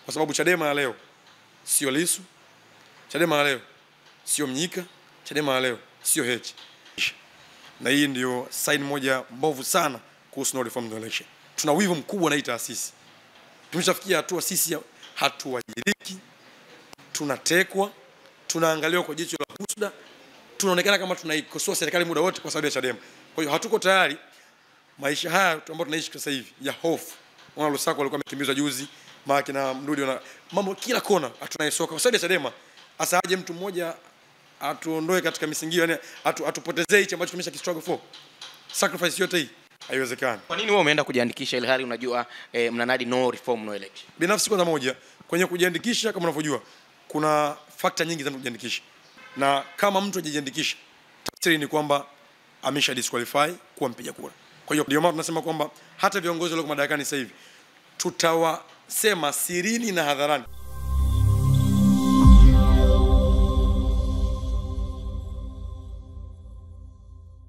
kwa sababu Chadema ya leo sio Lissu, Chadema ya leo sio Mnyika, Chadema ya leo sio Heche. Na hii ndio sign moja mbovu sana kuhusu no reform no election. Tuna wivu mkubwa na hii taasisi. Tumeshafikia hatua sisi hatuwajibiki, tunatekwa, tunaangaliwa kwa jicho la husda, tunaonekana kama tunaikosoa serikali muda wote kwa sababu ya Chadema. Kwa hiyo hatuko tayari maisha haya ambayo tunaishi sasa hivi ya hofu. Wana Lusako walikuwa wamekimbizwa juzi, Maki na Mdude na mambo kila kona atunayesoka kwa sababu ya Chadema. Asa aje mtu mmoja atuondoe katika misingio, yani atupotezee hicho ambacho tumesha struggle for. Sacrifice yote hii haiwezekani. Kwa nini wewe umeenda kujiandikisha ile hali unajua mnanadi no reform no election? Binafsi kwanza moja, kwenye kujiandikisha kama unavyojua kuna factor nyingi za kujiandikisha. Na kama mtu hajajiandikisha, tafsiri ni kwamba amesha disqualify kuwa mpiga kura. Kwa hiyo ndio maana tunasema kwamba hata viongozi walioko madarakani sasa hivi tutawasema sirini na hadharani.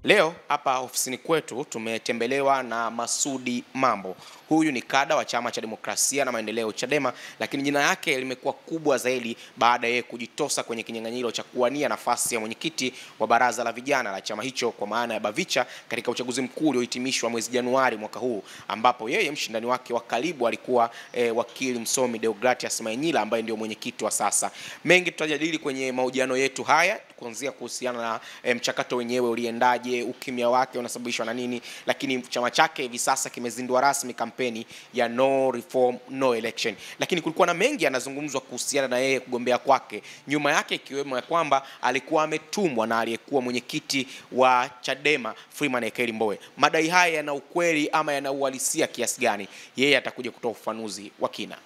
Leo hapa ofisini kwetu tumetembelewa na Masudi Mambo. Huyu ni kada wa Chama cha Demokrasia na Maendeleo Chadema, lakini jina yake limekuwa kubwa zaidi baada ya kujitosa kwenye kinyang'anyiro cha kuwania nafasi ya mwenyekiti wa baraza la vijana la chama hicho kwa maana ya Bavicha katika uchaguzi mkuu uliohitimishwa mwezi Januari mwaka huu, ambapo yeye mshindani wake wa karibu alikuwa wakili msomi Deogratias Mahinyila ambaye ndio mwenyekiti wa sasa. Mengi tutajadili kwenye mahojiano yetu haya, kuanzia kuhusiana na mchakato wenyewe uliendaje, ukimya wake unasababishwa na nini, lakini chama chake hivi sasa kimezindua rasmi kampeni ya no reform no election. Lakini kulikuwa na mengi yanazungumzwa kuhusiana na yeye kugombea kwake, nyuma yake ikiwemo ya kwamba alikuwa ametumwa na aliyekuwa mwenyekiti wa Chadema Freeman Aikaeli Mbowe. Madai haya yana ukweli ama yana uhalisia kiasi gani? Yeye atakuja kutoa ufafanuzi wa kina.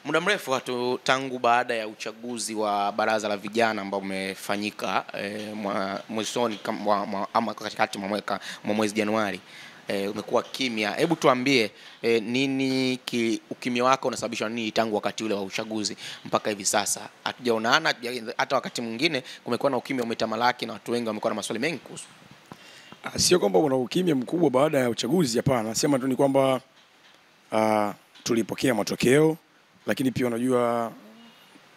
Muda mrefu tangu baada ya uchaguzi wa baraza la vijana ambao umefanyika mwishoni ama katikati mwa mwezi Januari, umekuwa kimya. Hebu tuambie nini ukimya wako unasababishwa nini tangu wakati ule wa uchaguzi mpaka hivi sasa? Hatujaonana, hata wakati mwingine kumekuwa na ukimya umetamalaki na watu wengi wamekuwa na maswali mengi kuhusu. Sio kwamba kuna ukimya mkubwa baada ya uchaguzi, hapana. Nasema tu ni kwamba tulipokea matokeo, lakini pia unajua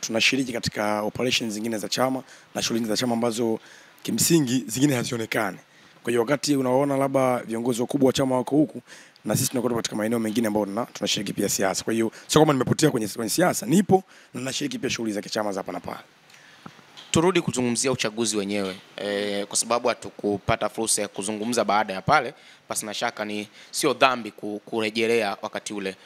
tunashiriki katika operations zingine za chama na shughuli za chama ambazo kimsingi zingine hazionekani. Kwa hiyo wakati unaona labda viongozi wakubwa wa chama wako huku na sisi tunakwenda katika maeneo mengine ambayo tunashiriki pia siasa. Kwa hiyo sio kama nimepotea kwenye siasa, nipo na nashiriki pia shughuli za kichama za hapa na pale. Turudi kuzungumzia uchaguzi wenyewe, kwa sababu hatukupata fursa ya kuzungumza baada ya pale. Basi na shaka ni sio dhambi kurejelea wakati ule.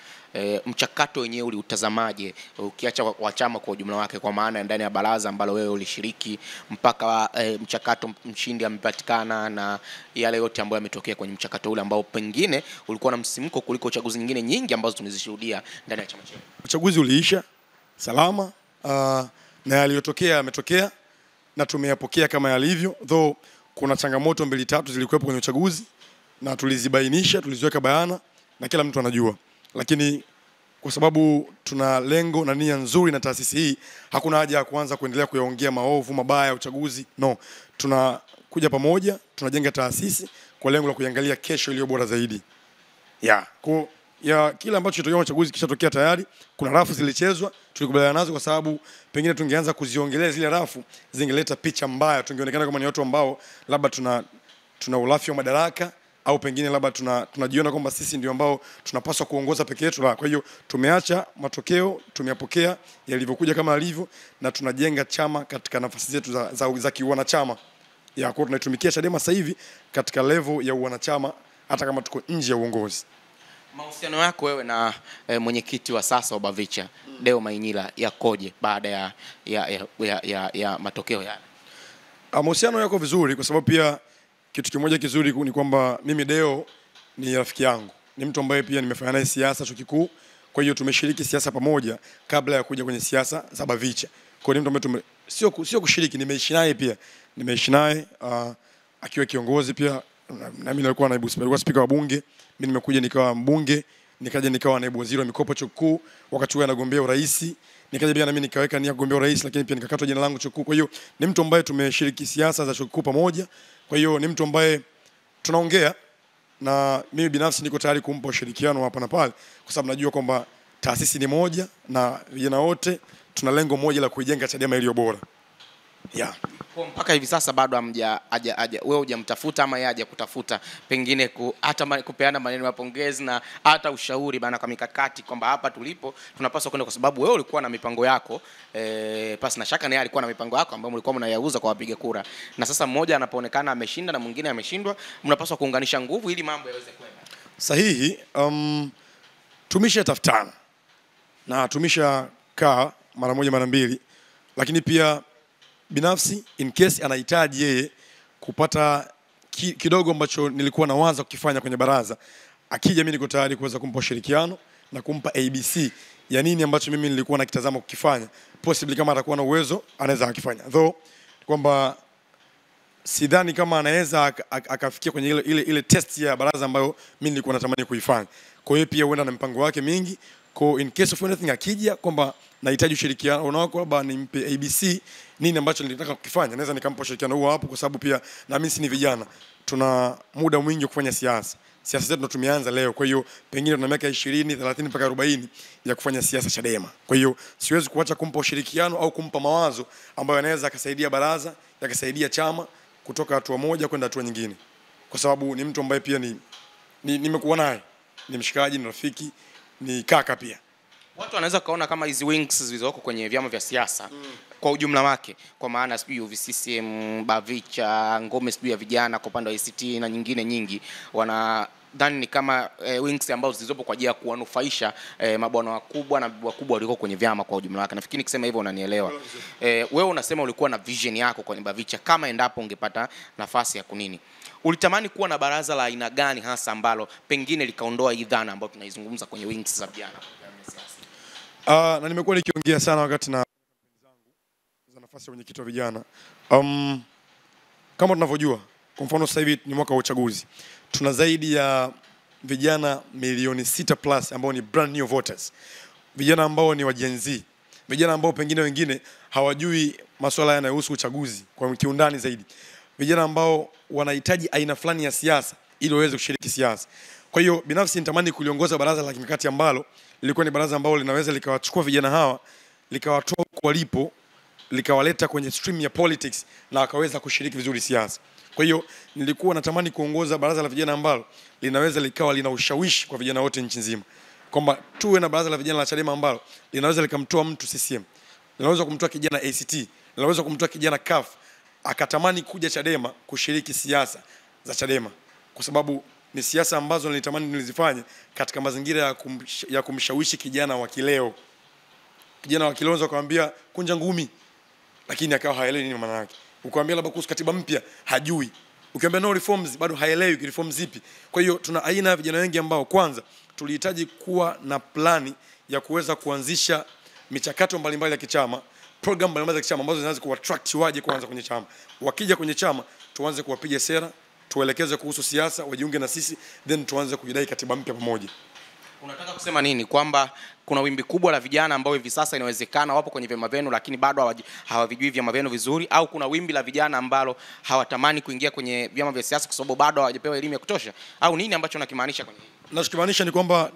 Mchakato wenyewe uliutazamaje, ukiacha wa chama kwa ujumla wake, kwa maana ndani ya baraza ambalo wewe ulishiriki, mpaka mchakato mshindi amepatikana na yale yote ambayo yametokea kwenye mchakato ule ambao pengine ulikuwa na msisimko kuliko uchaguzi nyingine nyingi ambazo tumezishuhudia ndani ya chama chetu? Uchaguzi uliisha salama, na yaliyotokea yametokea na tumeyapokea kama yalivyo, though kuna changamoto 2-3 zilikuwepo kwenye uchaguzi na tulizibainisha, tuliziweka bayana na kila mtu anajua. Lakini kwa sababu tuna lengo na nia nzuri na taasisi hii, hakuna haja ya kuanza kuendelea kuyaongea maovu mabaya ya uchaguzi. No, tunakuja pamoja, tunajenga taasisi kwa lengo la kuangalia kesho iliyo bora zaidi. Ya kila ambacho kitokea uchaguzi kishatokea tayari, kuna rafu zilichezwa, tulikubaliana nazo kwa sababu pengine tungeanza kuziongelea zile rafu zingeleta picha mbaya, tungeonekana kama ni watu ambao labda tuna ulafi wa madaraka, au pengine labda tunajiona kwamba sisi ndio ambao tunapaswa kuongoza peke yetu. Kwa hiyo tumeacha matokeo, tumeyapokea yalivyokuja kama alivyo, na tunajenga chama katika nafasi zetu za kiwanachama. Kwa hiyo tunatumikia Chadema sasa hivi katika level ya uwanachama hata kama tuko nje ya uongozi. Mahusiano yako wewe na mwenyekiti wa sasa wa Bavicha Deo Mahinyila yakoje baada ya matokeo yale? Mahusiano yako vizuri, kwa sababu pia kitu kimoja kizuri ni kwamba mimi Deo ni rafiki yangu, ni mtu ambaye pia nimefanya naye siasa chuo kikuu. Kwa hiyo tumeshiriki siasa pamoja kabla ya kuja kwenye siasa za Bavicha. Kwa hiyo ni mtu ambaye sio kushiriki, nimeishi naye pia. Nimeishi naye akiwa kiongozi pia, na mimi nilikuwa nilikuwa spika wa bunge. Mimi nimekuja nikawa mbunge, nikaja nikawa naibu waziri wa mikopo chuo kikuu, wakati huo anagombea urais. Nikaja pia na mimi nikaweka nia kugombea urais, lakini pia nikakatwa jina langu chuo kikuu. Kwa hiyo ni mtu ambaye tumeshiriki siasa za chuo kikuu pamoja. Kwa hiyo ni mtu ambaye tunaongea, na mimi binafsi niko tayari kumpa ushirikiano hapa na pale, kwa sababu najua kwamba taasisi ni moja na vijana wote tuna lengo moja la kuijenga Chadema iliyo bora. Yeah. Mpaka hivi sasa bado wewe hujamtafuta ama yeye hajakutafuta pengine hata kupeana maneno ya pongezi na hata ushauri bana kwa mikakati kwamba hapa tulipo tunapaswa kwenda, kwa sababu wewe ulikuwa na mipango yako pasi na shaka na yeye alikuwa na mipango yako ambayo mlikuwa mnayauza kwa wapiga kura, na sasa mmoja anapoonekana ameshinda na mwingine ameshindwa, mnapaswa kuunganisha nguvu ili mambo yaweze kwenda sahihi. Tumeshatafutana na tumeshakaa mara moja mara mbili, lakini pia binafsi in case anahitaji yeye kupata kidogo ambacho nilikuwa nawaza kukifanya kwenye baraza, akija mimi niko tayari kuweza kumpa ushirikiano na kumpa ABC ya nini ambacho mimi nilikuwa nakitazama kukifanya, possibly kama atakuwa na uwezo anaweza akifanya, though kwamba sidhani kama anaweza akafikia kwenye ile test ya baraza ambayo mimi nilikuwa natamani kuifanya. Kwa hiyo pia huenda na mpango wake mingi, kwa in case of anything akija kwamba nahitaji ushirikiano wako labda nimpe ABC nini ambacho nilitaka kukifanya, naweza nikampa ushirikiano huo hapo, kwa sababu pia na mimi si ni vijana, tuna muda mwingi wa kufanya siasa. Siasa zetu ndo tumeanza leo, kwa hiyo pengine tuna miaka 20, 30 mpaka 40 ya kufanya siasa Chadema. Kwa hiyo siwezi kuacha kumpa ushirikiano au kumpa mawazo ambayo yanaweza akasaidia baraza, yakasaidia chama kutoka hatua moja kwenda hatua nyingine, kwa sababu ni mtu ambaye pia nimekuwa naye, ni mshikaji, ni rafiki, ni kaka pia. Watu wanaweza kaona kama hizi wings zilizoko kwenye vyama vya siasa kwa ujumla wake, kwa maana sijui UVCCM, Bavicha, ngome sijui ya vijana kwa upande wa ACT na nyingine nyingi, wanadhani ni kama wings ambazo zilizopo kwa ajili ya kuwanufaisha mabwana wakubwa na wakubwa waliko kwenye vyama kwa ujumla wake. Nafikiri nikisema hivyo unanielewa. Wewe unasema ulikuwa na vision yako kwenye Bavicha, kama endapo ungepata nafasi ya kunini, ulitamani kuwa na baraza la aina gani hasa ambalo pengine likaondoa hii dhana ambayo tunaizungumza kwenye wings za vijana? Na nimekuwa nikiongea sana wakati na wenzangu za nafasi ya mwenyekiti wa vijana. Kama tunavyojua, kwa mfano sasa hivi ni mwaka wa uchaguzi, tuna zaidi ya vijana milioni 6+ ambao ni brand new voters, vijana ambao ni wa Gen Z, vijana ambao pengine wengine hawajui masuala yanayohusu uchaguzi kwa kiundani zaidi, vijana ambao wanahitaji aina fulani ya siasa ili waweze kushiriki siasa. Kwa hiyo binafsi nitamani kuliongoza baraza la kimkakati ambalo lilikuwa ni baraza ambalo linaweza likawachukua vijana hawa, likawatoa huko walipo, likawaleta kwenye stream ya politics na wakaweza kushiriki vizuri siasa. Kwa hiyo nilikuwa natamani kuongoza baraza la vijana ambalo linaweza likawa lina ushawishi kwa vijana wote nchi nzima, kwamba tuwe na baraza la vijana la Chadema ambalo linaweza likamtoa mtu CCM, linaweza kumtoa kijana ACT, linaweza kumtoa kijana CUF akatamani kuja Chadema kushiriki siasa za Chadema, kwa sababu ni siasa ambazo nilitamani nilizifanye katika mazingira ya kumshawishi kijana wa kileo. Kijana wa kileo unaweza kumwambia kunja ngumi, lakini akawa haelewi nini maana yake. Ukiambia labda kuhusu katiba mpya hajui. Ukiambia no reforms bado haelewi reforms zipi. Kwa hiyo tuna aina ya vijana wengi ambao kwanza tulihitaji kuwa na plani ya kuweza kuanzisha michakato mbalimbali ya kichama, program mbalimbali za kichama ambazo zinaweza kuattract waje kwanza kwenye chama. Wakija kwenye chama tuanze kuwapiga sera, tuelekeze kuhusu siasa, wajiunge na sisi, then tuanze kujidai katiba mpya pamoja. Unataka kusema nini? Kwamba kuna wimbi kubwa la vijana ambao hivi sasa inawezekana wapo kwenye vyama vyenu lakini bado hawavijui vyama vyenu vizuri, au kuna wimbi la vijana ambao hawatamani kuingia kwenye vyama vya siasa kwa sababu bado hawajapewa elimu ya kutosha, au nini ambacho unakimaanisha kwenye hili? Ninachokimaanisha ni kwamba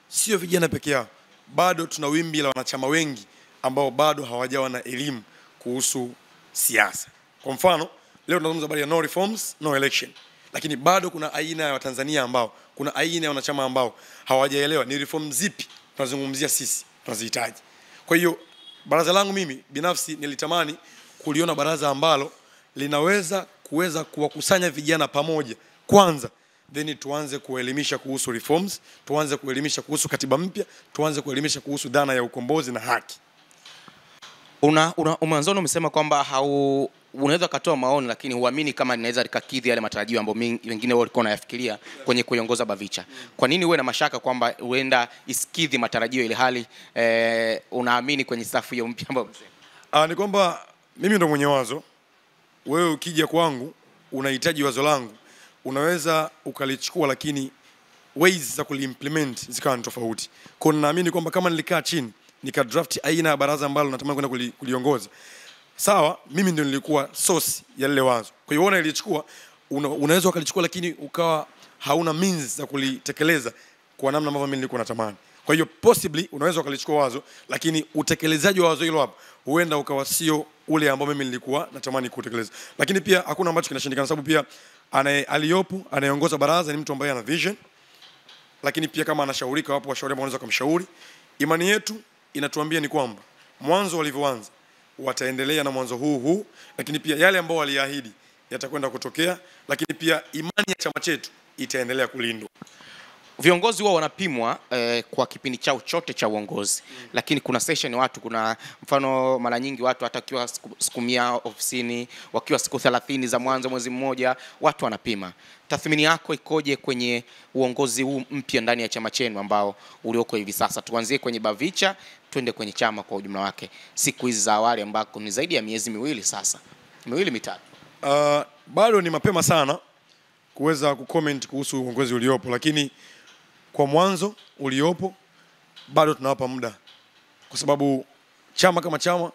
sio vijana peke yao, bado tuna wimbi la wanachama wengi ambao bado hawajawa na elimu kuhusu siasa. Kwa mfano, leo tunazungumza habari ya no reforms, no election. Lakini bado kuna aina ya Watanzania ambao, kuna aina ya wanachama ambao hawajaelewa ni reform zipi tunazungumzia sisi tunazihitaji. Kwa hiyo baraza langu mimi binafsi nilitamani kuliona baraza ambalo linaweza kuwakusanya vijana pamoja kwanza, then tuanze kuelimisha kuhusu reforms, tuanze kuelimisha kuhusu katiba mpya, tuanze kuelimisha kuhusu dhana ya ukombozi na haki. Mwanzoni umesema kwamba unaweza kutoa maoni lakini huamini kama linaweza likakidhi yale matarajio ambayo wengine walikuwa wanayafikiria kwenye kuiongoza Bavicha. Kwa nini uwe na mashaka kwamba huenda isikidhi matarajio ile hali unaamini kwenye safu hiyo mpya ambayo umesema? Ni kwamba mimi ndo mwenye wazo. Wewe ukija kwangu unahitaji wazo langu, unaweza ukalichukua, lakini ways za kuliimplement zikawa tofauti. Kwa hiyo naamini kwamba kama nilikaa chini nikadraft aina ya baraza ambalo natamani kwenda kuliongoza, sawa, mimi ndio nilikuwa source ya lile wazo. Kwa hiyo nilichukua, unaweza ukalichukua lakini ukawa hauna means za kulitekeleza kwa namna ambavyo mimi nilikuwa natamani. Kwa hiyo possibly unaweza ukalichukua wazo, lakini utekelezaji wa wazo hilo hapo huenda ukawa sio ule ambao mimi nilikuwa natamani kutekeleza. Lakini pia hakuna ambacho kinashindikana, sababu pia aliyopo anayeongoza baraza ni mtu ambaye ana vision, lakini pia kama anashaurika, wapo washauri ambao wanaweza kumshauri. Imani yetu inatuambia ni kwamba mwanzo walivyoanza wataendelea na mwanzo huu, lakini pia yale ambao waliahidi yatakwenda kutokea, lakini pia imani ya chama chetu itaendelea kulindwa. Viongozi wao wanapimwa kwa kipindi chao chote cha uongozi. Lakini kuna session kuna mfano mara nyingi watu hatakiwa siku 100 ofisini, wakiwa siku 30 za mwanzo mwezi mmoja, watu wanapima. Tathmini yako ikoje kwenye uongozi huu mpya ndani ya chama chenu ambao ulioko hivi sasa? Tuanzie kwenye Bavicha twende kwenye chama kwa ujumla wake. Siku hizi za awali ambako ni zaidi ya miezi miwili sasa. Miwili mitatu. Bado ni mapema sana kuweza kucomment kuhusu uongozi uliopo, lakini kwa mwanzo uliopo bado tunawapa muda, kwa sababu chama kama chama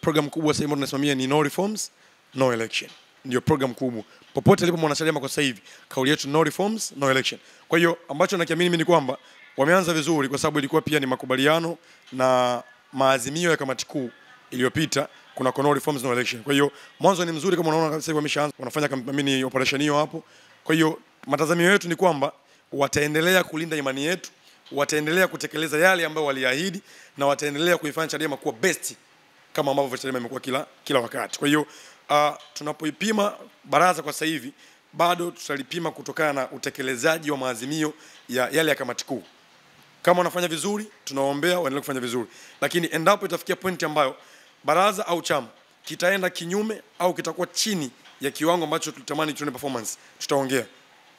program kubwa sasa hivi tunasimamia ni no reforms no election. Ndio program kubwa popote alipo mwanachama kwa sasa hivi, kauli yetu no reforms no election. Kwa hiyo ambacho nakiamini mimi ni kwamba wameanza vizuri, kwa sababu ilikuwa pia ni makubaliano na maazimio ya kamati kuu iliyopita, kuna no reforms no election. Kwa hiyo mwanzo ni mzuri, kama unaona sasa hivi wameshaanza wanafanya kampeni operation hiyo hapo. Kwa hiyo matazamio yetu ni kwamba wataendelea kulinda imani yetu, wataendelea kutekeleza yale ambayo waliahidi, na wataendelea kuifanya Chadema kuwa best kama ambavyo Chadema imekuwa kila wakati. Kwa hiyo tunapoipima baraza kwa sasa hivi, bado tutalipima kutokana na utekelezaji wa maazimio ya yale ya kamati kuu. Kama wanafanya vizuri, tunawaombea waendelee kufanya vizuri, lakini endapo itafikia pointi ambayo baraza au chama kitaenda kinyume au kitakuwa chini ya kiwango ambacho tulitamani tuone performance, tutaongea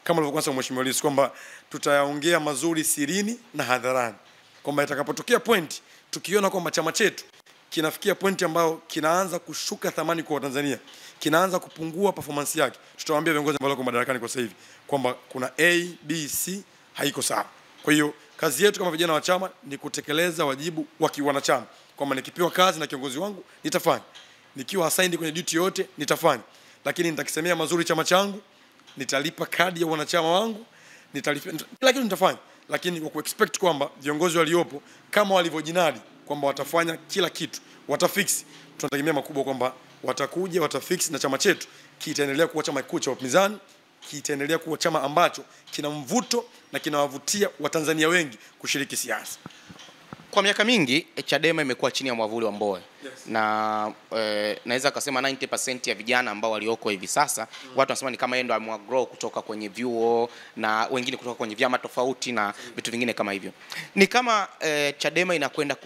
kama alivyokuwa Mheshimiwa Lissu kwamba tutayaongea mazuri sirini na hadharani, kwamba itakapotokea point tukiona kwamba chama chetu kinafikia point ambayo kinaanza kushuka thamani kwa Tanzania, kinaanza kupungua performance yake, tutawaambia viongozi ambao wako madarakani kwa sasa hivi kwamba kuna A, B, C haiko sawa. Kwa hiyo kazi yetu kama vijana wa chama ni kutekeleza wajibu wa kiwanachama, kwamba nikipewa kazi na kiongozi wangu nitafanya, nikiwa assigned kwenye duty yote nitafanya, lakini nitakisemea mazuri chama changu, nitalipa kadi ya wanachama wangu, nitalipa kila kitu nitafanya, lakini kwa kuexpect kwamba viongozi waliopo kama walivyojinadi kwamba watafanya kila kitu, watafix, tunategemea makubwa kwamba watakuja, watafix, na chama chetu kitaendelea kuwa chama kikuu cha upinzani, kitaendelea kuwa chama ambacho kina mvuto na kinawavutia Watanzania wengi kushiriki siasa. Kwa miaka mingi Chadema imekuwa chini ya mwavuli wa Mbowe. Yes. Na naweza kusema 90% ya vijana ambao walioko hivi sasa, watu wanasema ni kama yeye ndo amegrow kutoka kwenye vyuo na wengine kutoka kwenye vyama tofauti na vitu vingine kama hivyo. Ni kama Chadema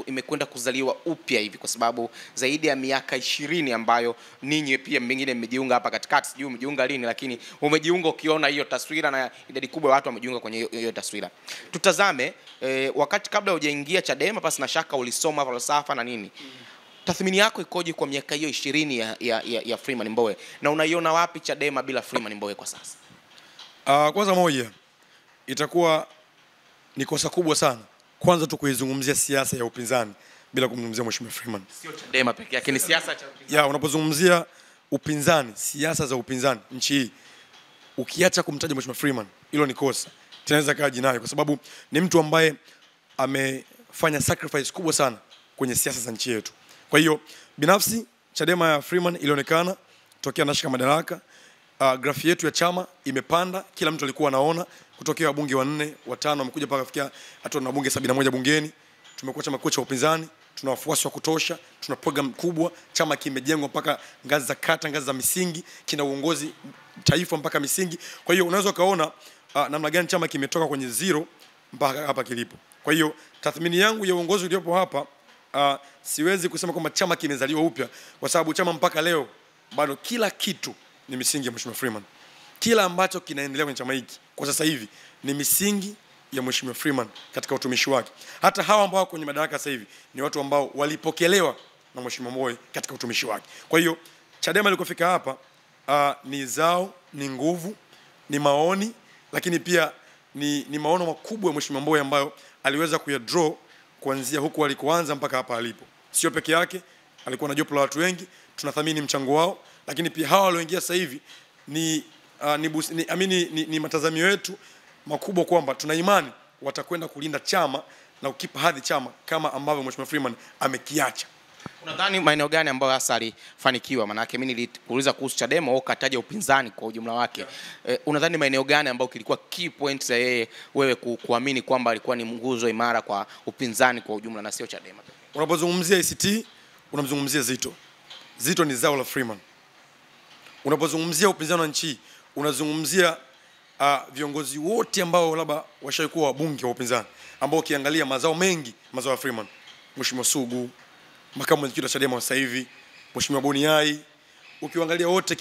imekwenda kuzaliwa upya hivi, kwa sababu zaidi ya miaka 20 ambayo ninyi pia mengine mmejiunga hapa katikati, sijui mmejiunga lini, lakini umejiunga ukiona hiyo taswira na idadi kubwa ya watu wamejiunga kwenye hiyo taswira. Tutazame wakati kabla hujaingia Chadema, pasi na shaka ulisoma falsafa na nini. Tathmini yako ikoje kwa miaka hiyo 20 ya Freeman Mbowe, na unaiona wapi Chadema bila Freeman Mbowe kwa sasa? Kwanza moja, itakuwa ni kosa kubwa sana kwanza tu kuizungumzia siasa ya upinzani bila kumzungumzia Mheshimiwa Freeman. Sio Chadema pekee yake, ni siasa cha upinzani. Unapozungumzia upinzani, siasa za upinzani nchi hii, ukiacha kumtaja Mheshimiwa Freeman, hilo ni kosa. Tunaweza kaa jinai, kwa sababu ni mtu ambaye amefanya sacrifice kubwa sana kwenye siasa za nchi yetu. Kwa hiyo binafsi Chadema ya Freeman ilionekana tokea anashika madaraka, grafi yetu ya chama imepanda, kila mtu alikuwa anaona, kutokea wabunge 4, 5 wamekuja mpaka kufikia hata na wabunge 71 bungeni. Tumekuwa chama kikuu cha upinzani, tuna wafuasi wa kutosha, tuna program kubwa, chama kimejengwa mpaka ngazi za kata, ngazi za misingi, kina uongozi taifa mpaka misingi. Kwa hiyo unaweza kaona namna gani chama kimetoka kwenye zero mpaka hapa kilipo. Kwa hiyo tathmini yangu ya uongozi uliopo hapa, siwezi kusema kwamba chama kimezaliwa upya, kwa sababu chama mpaka leo bado kila kitu ni misingi ya Mheshimiwa Freeman. Kila ambacho kinaendelea kwenye chama hiki kwa sasa hivi ni misingi ya Mheshimiwa Freeman katika utumishi wake. Hata hawa ambao kwenye madaraka sasa hivi ni watu ambao walipokelewa na Mheshimiwa Mbowe katika utumishi wake. Kwa hiyo Chadema ilikofika hapa, ni zao, ni nguvu, ni maoni, lakini pia ni maono makubwa ya Mheshimiwa Mbowe ambayo aliweza kuyadraw kuanzia huko alikoanza mpaka hapa alipo. Sio peke yake, alikuwa na jopo la watu wengi, tunathamini mchango wao, lakini pia hawa walioingia sasa hivi ni matazamio yetu makubwa kwamba tuna imani watakwenda kulinda chama na kukipa hadhi chama kama ambavyo Mheshimiwa Freeman amekiacha. Unadhani maeneo gani ambayo hasa alifanikiwa? Maana yake mimi nilikuuliza kuhusu Chadema au kataja upinzani kwa ujumla wake. Unadhani maeneo gani ambayo kilikuwa key points za yeye wewe kuamini kwamba alikuwa ni nguzo imara kwa upinzani kwa ujumla na sio Chadema? Unapozungumzia ACT unamzungumzia Zitto. Zitto ni zao la Freeman. Unapozungumzia upinzani wa nchi unazungumzia viongozi wote ambao labda washaikuwa wabunge wa upinzani ambao ukiangalia mazao mengi mazao ya Freeman. Mheshimiwa Sugu, makamu mwenyekiti wa Chadema sasa hivi, Mheshimiwa Boniai, ukiangalia wote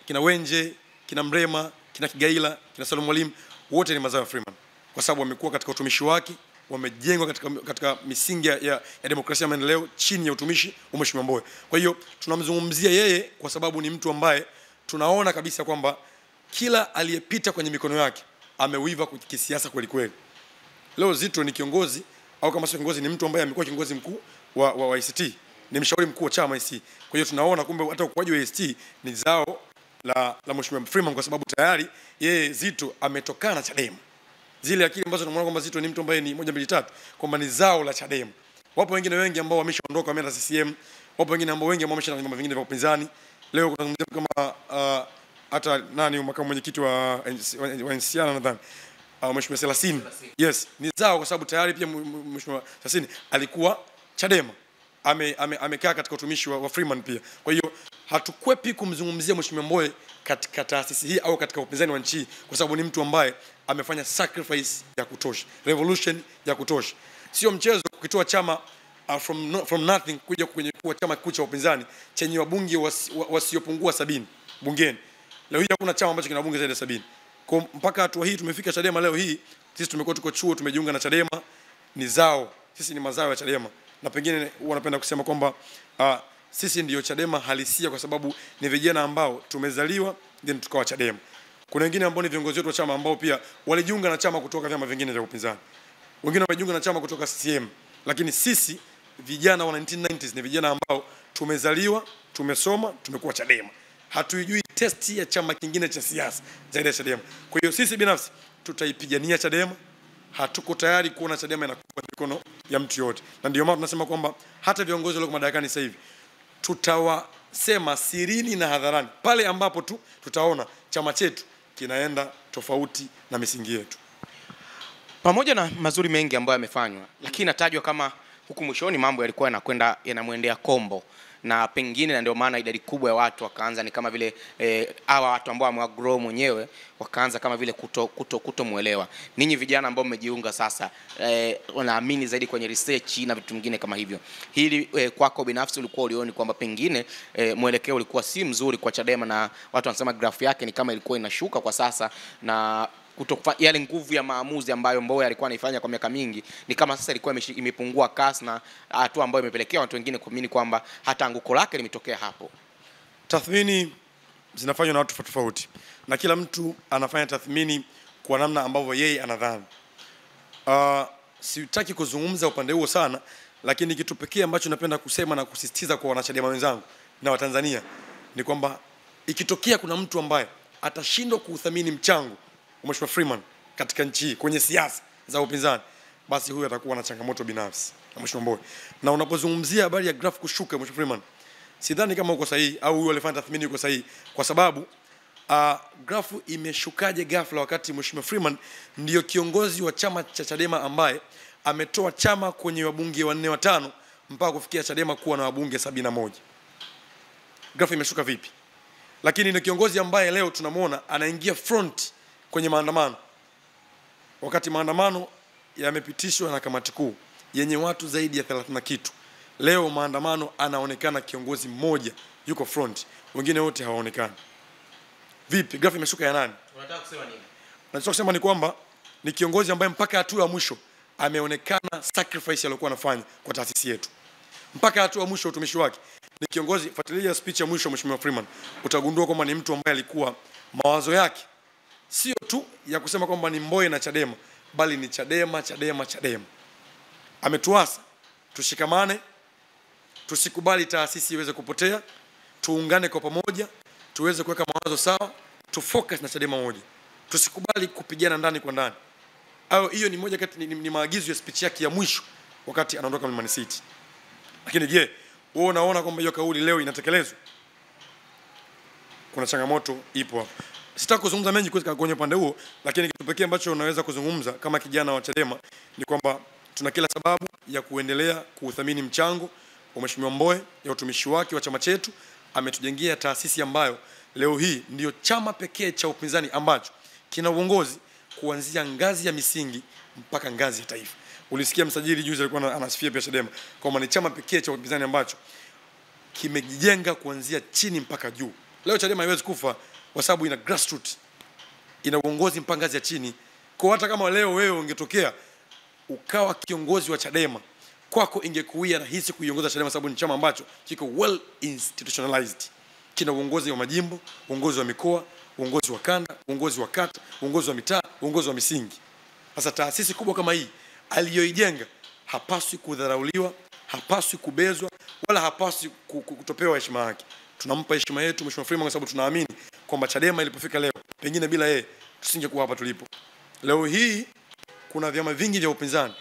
kina Wenje, kina Mrema, kina Kigaila, kina Salum Mwalimu, wote ni mazao ya Freeman kwa sababu wamekuwa katika utumishi wake, wamejengwa katika misingi ya demokrasia na maendeleo chini ya utumishi wa Mheshimiwa Mbowe. Kwa hiyo tunamzungumzia yeye kwa sababu ni mtu ambaye tunaona kabisa kwamba kila aliyepita kwenye mikono yake ameuiva kisiasa kweli kweli. Leo Zitto ni kiongozi au kama sio kiongozi ni mtu ambaye amekuwa kiongozi mkuu wa ACT, ni mshauri mkuu wa chama ACT. Kwa hiyo tunaona kumbe hata ukuaji wa ACT ni zao la Mheshimiwa Freeman kwa sababu tayari yeye Zitto ametokana na Chadema. Zile akili ambazo tunaona kwamba Zitto ni mtu ambaye ni 1 2 3 kwamba ni zao la Chadema. Wapo wengine wengi ambao wameshaondoka wameenda CCM, wapo wengine ambao wengi ambao wameshaenda vyama vingine vya upinzani. Leo tunazungumzia kama hata makamu mwenyekiti wa NCCR nadhani Mheshimiwa Selasini. Yes, ni zao kwa sababu tayari pia Mheshimiwa Selasini alikuwa Chadema. Amekaa katika utumishi wa Freeman pia. Kwa hiyo hatukwepi kumzungumzia Mheshimiwa Mbowe katika taasisi hii au katika upinzani wa nchi kwa sababu ni mtu ambaye amefanya sacrifice ya kutosha, revolution ya kutosha. Sio mchezo kukitoa chama from nothing kuja kwenye kuwa chama kikuu cha upinzani chenye wabunge wasiopungua 70 bungeni. Leo hii hakuna chama ambacho kina wabunge zaidi ya 70. Kwa mpaka hatua hii tumefika Chadema leo hii, sisi tumekuwa tuko chuo tumejiunga na Chadema, ni zao. Sisi ni mazao ya Chadema. Na pengine wanapenda kusema kwamba sisi ndio Chadema halisia kwa sababu ni vijana ambao tumezaliwa then tukawa Chadema. Kuna wengine ambao ni viongozi wetu wa chama ambao pia walijiunga na chama kutoka vyama vingine vya upinzani. Wengine wamejiunga na chama kutoka CCM. Lakini sisi vijana wa 1990s ni vijana ambao tumezaliwa, tumesoma, tumekuwa Chadema. Hatuijui testi ya chama kingine cha siasa zaidi ya Chadema. Kwa hiyo sisi binafsi tutaipigania Chadema. Hatuko tayari kuona Chadema inakuwa mikono ya mtu yote. Na ndio maana tunasema kwamba hata viongozi walioko madarakani sasa hivi tutawasema sirini na hadharani pale ambapo tu tutaona chama chetu kinaenda tofauti na misingi yetu. Pamoja na mazuri mengi ambayo yamefanywa, lakini natajwa kama huku mwishoni mambo yalikuwa yanamwendea kombo, na pengine ndio maana idadi kubwa ya watu wakaanza ni kama vile hawa watu ambao wamegrow mwenyewe wakaanza kama vile kutomuelewa. Ninyi vijana ambao mmejiunga sasa wanaamini zaidi kwenye research na vitu vingine kama hivyo. Hili kwako binafsi ulikuwa ulioni kwamba pengine mwelekeo ulikuwa si mzuri kwa Chadema na watu wanasema graph yake ni kama ilikuwa inashuka kwa sasa na yale nguvu ya maamuzi ambayo Mbowe alikuwa anaifanya kwa miaka mingi ni kama sasa ilikuwa imepungua kasi na hatua ambayo imepelekea watu wengine kuamini kwamba hata anguko lake limetokea hapo? Tathmini zinafanywa na watu tofauti na kila mtu anafanya tathmini kwa namna ambavyo yeye anadhani. Sitaki kuzungumza upande huo sana, lakini kitu pekee ambacho napenda kusema na kusisitiza kwa wanachadema wenzangu na Watanzania ni kwamba ikitokea kuna mtu ambaye atashindwa kuuthamini mchango Mheshimiwa Freeman katika nchi hii kwenye siasa za upinzani, basi huyu atakuwa na changamoto binafsi na Mheshimiwa Mbowe. Na unapozungumzia habari ya graph kushuka Mheshimiwa Freeman, sidhani kama uko sahihi au huyu alifanya tathmini uko sahihi kwa sababu graph imeshukaje ghafla wakati Mheshimiwa Freeman ndio kiongozi wa chama cha Chadema ambaye ametoa chama kwenye wabunge 4 5 mpaka kufikia Chadema kuwa na wabunge 71. Graph imeshuka vipi? Lakini ni kiongozi ambaye leo tunamuona anaingia front kwenye maandamano. Wakati maandamano yamepitishwa na kamati kuu yenye watu zaidi ya 30 na kitu. Leo maandamano anaonekana kiongozi mmoja yuko front, wengine wote hawaonekani. Vipi? Graph imeshuka ya nani? Unataka kusema nini? Nataka kusema ni kwamba ni kiongozi ambaye mpaka hatua ya mwisho ameonekana sacrifice aliyokuwa anafanya kwa taasisi yetu. Mpaka hatua ya mwisho utumishi wake. Ni kiongozi, fuatilia speech ya mwisho Mheshimiwa Freeman, utagundua kwamba ni mtu ambaye alikuwa mawazo yake sio tu ya kusema kwamba ni Mbowe na Chadema, bali ni Chadema. Ametuasa tushikamane, tusikubali taasisi iweze kupotea, tuungane kwa pamoja, tuweze kuweka mawazo sawa, tufocus na Chadema moja. Tusikubali kupigana ndani kwa ndani. au hiyo ni moja kati ni maagizo ya speech yake ya mwisho wakati anaondoka Man City. Lakini je, wewe unaona kwamba hiyo kauli leo inatekelezwa? Kuna changamoto ipo hapo. Sitaki kuzungumza mengi kwenye upande huo, lakini kitu pekee ambacho unaweza kuzungumza kama kijana wa Chadema ni kwamba tuna kila sababu ya kuendelea kuuthamini mchango wa Mheshimiwa Mbowe ya utumishi wake wa chama chetu. Ametujengea taasisi ambayo leo hii ndiyo chama pekee cha upinzani ambacho kina uongozi kuanzia ngazi ya misingi mpaka ngazi ya taifa. Ulisikia msajili juzi alikuwa anasifia pia Chadema kwamba ni chama pekee cha upinzani ambacho kimejijenga kuanzia chini mpaka juu. Leo Chadema haiwezi kufa kwa sababu ina grassroots, ina uongozi mpaka ngazi ya chini. Kwa hata kama leo wewe ungetokea ukawa kiongozi wa Chadema, kwako ingekuwa rahisi kuiongoza Chadema sababu ni chama ambacho kiko well institutionalized. Kina uongozi wa majimbo, uongozi wa mikoa, uongozi wa kanda, uongozi wa kata, uongozi wa mitaa, uongozi wa misingi. Sasa taasisi kubwa kama hii aliyoijenga hapaswi kudharauliwa, hapaswi kubezwa, wala hapaswi kutopewa heshima yake. Tunampa heshima yetu Mheshimiwa Freeman kwa sababu tunaamini kwamba Chadema ilipofika leo, pengine bila yeye tusingekuwa hapa tulipo. Leo hii kuna vyama vingi vya upinzani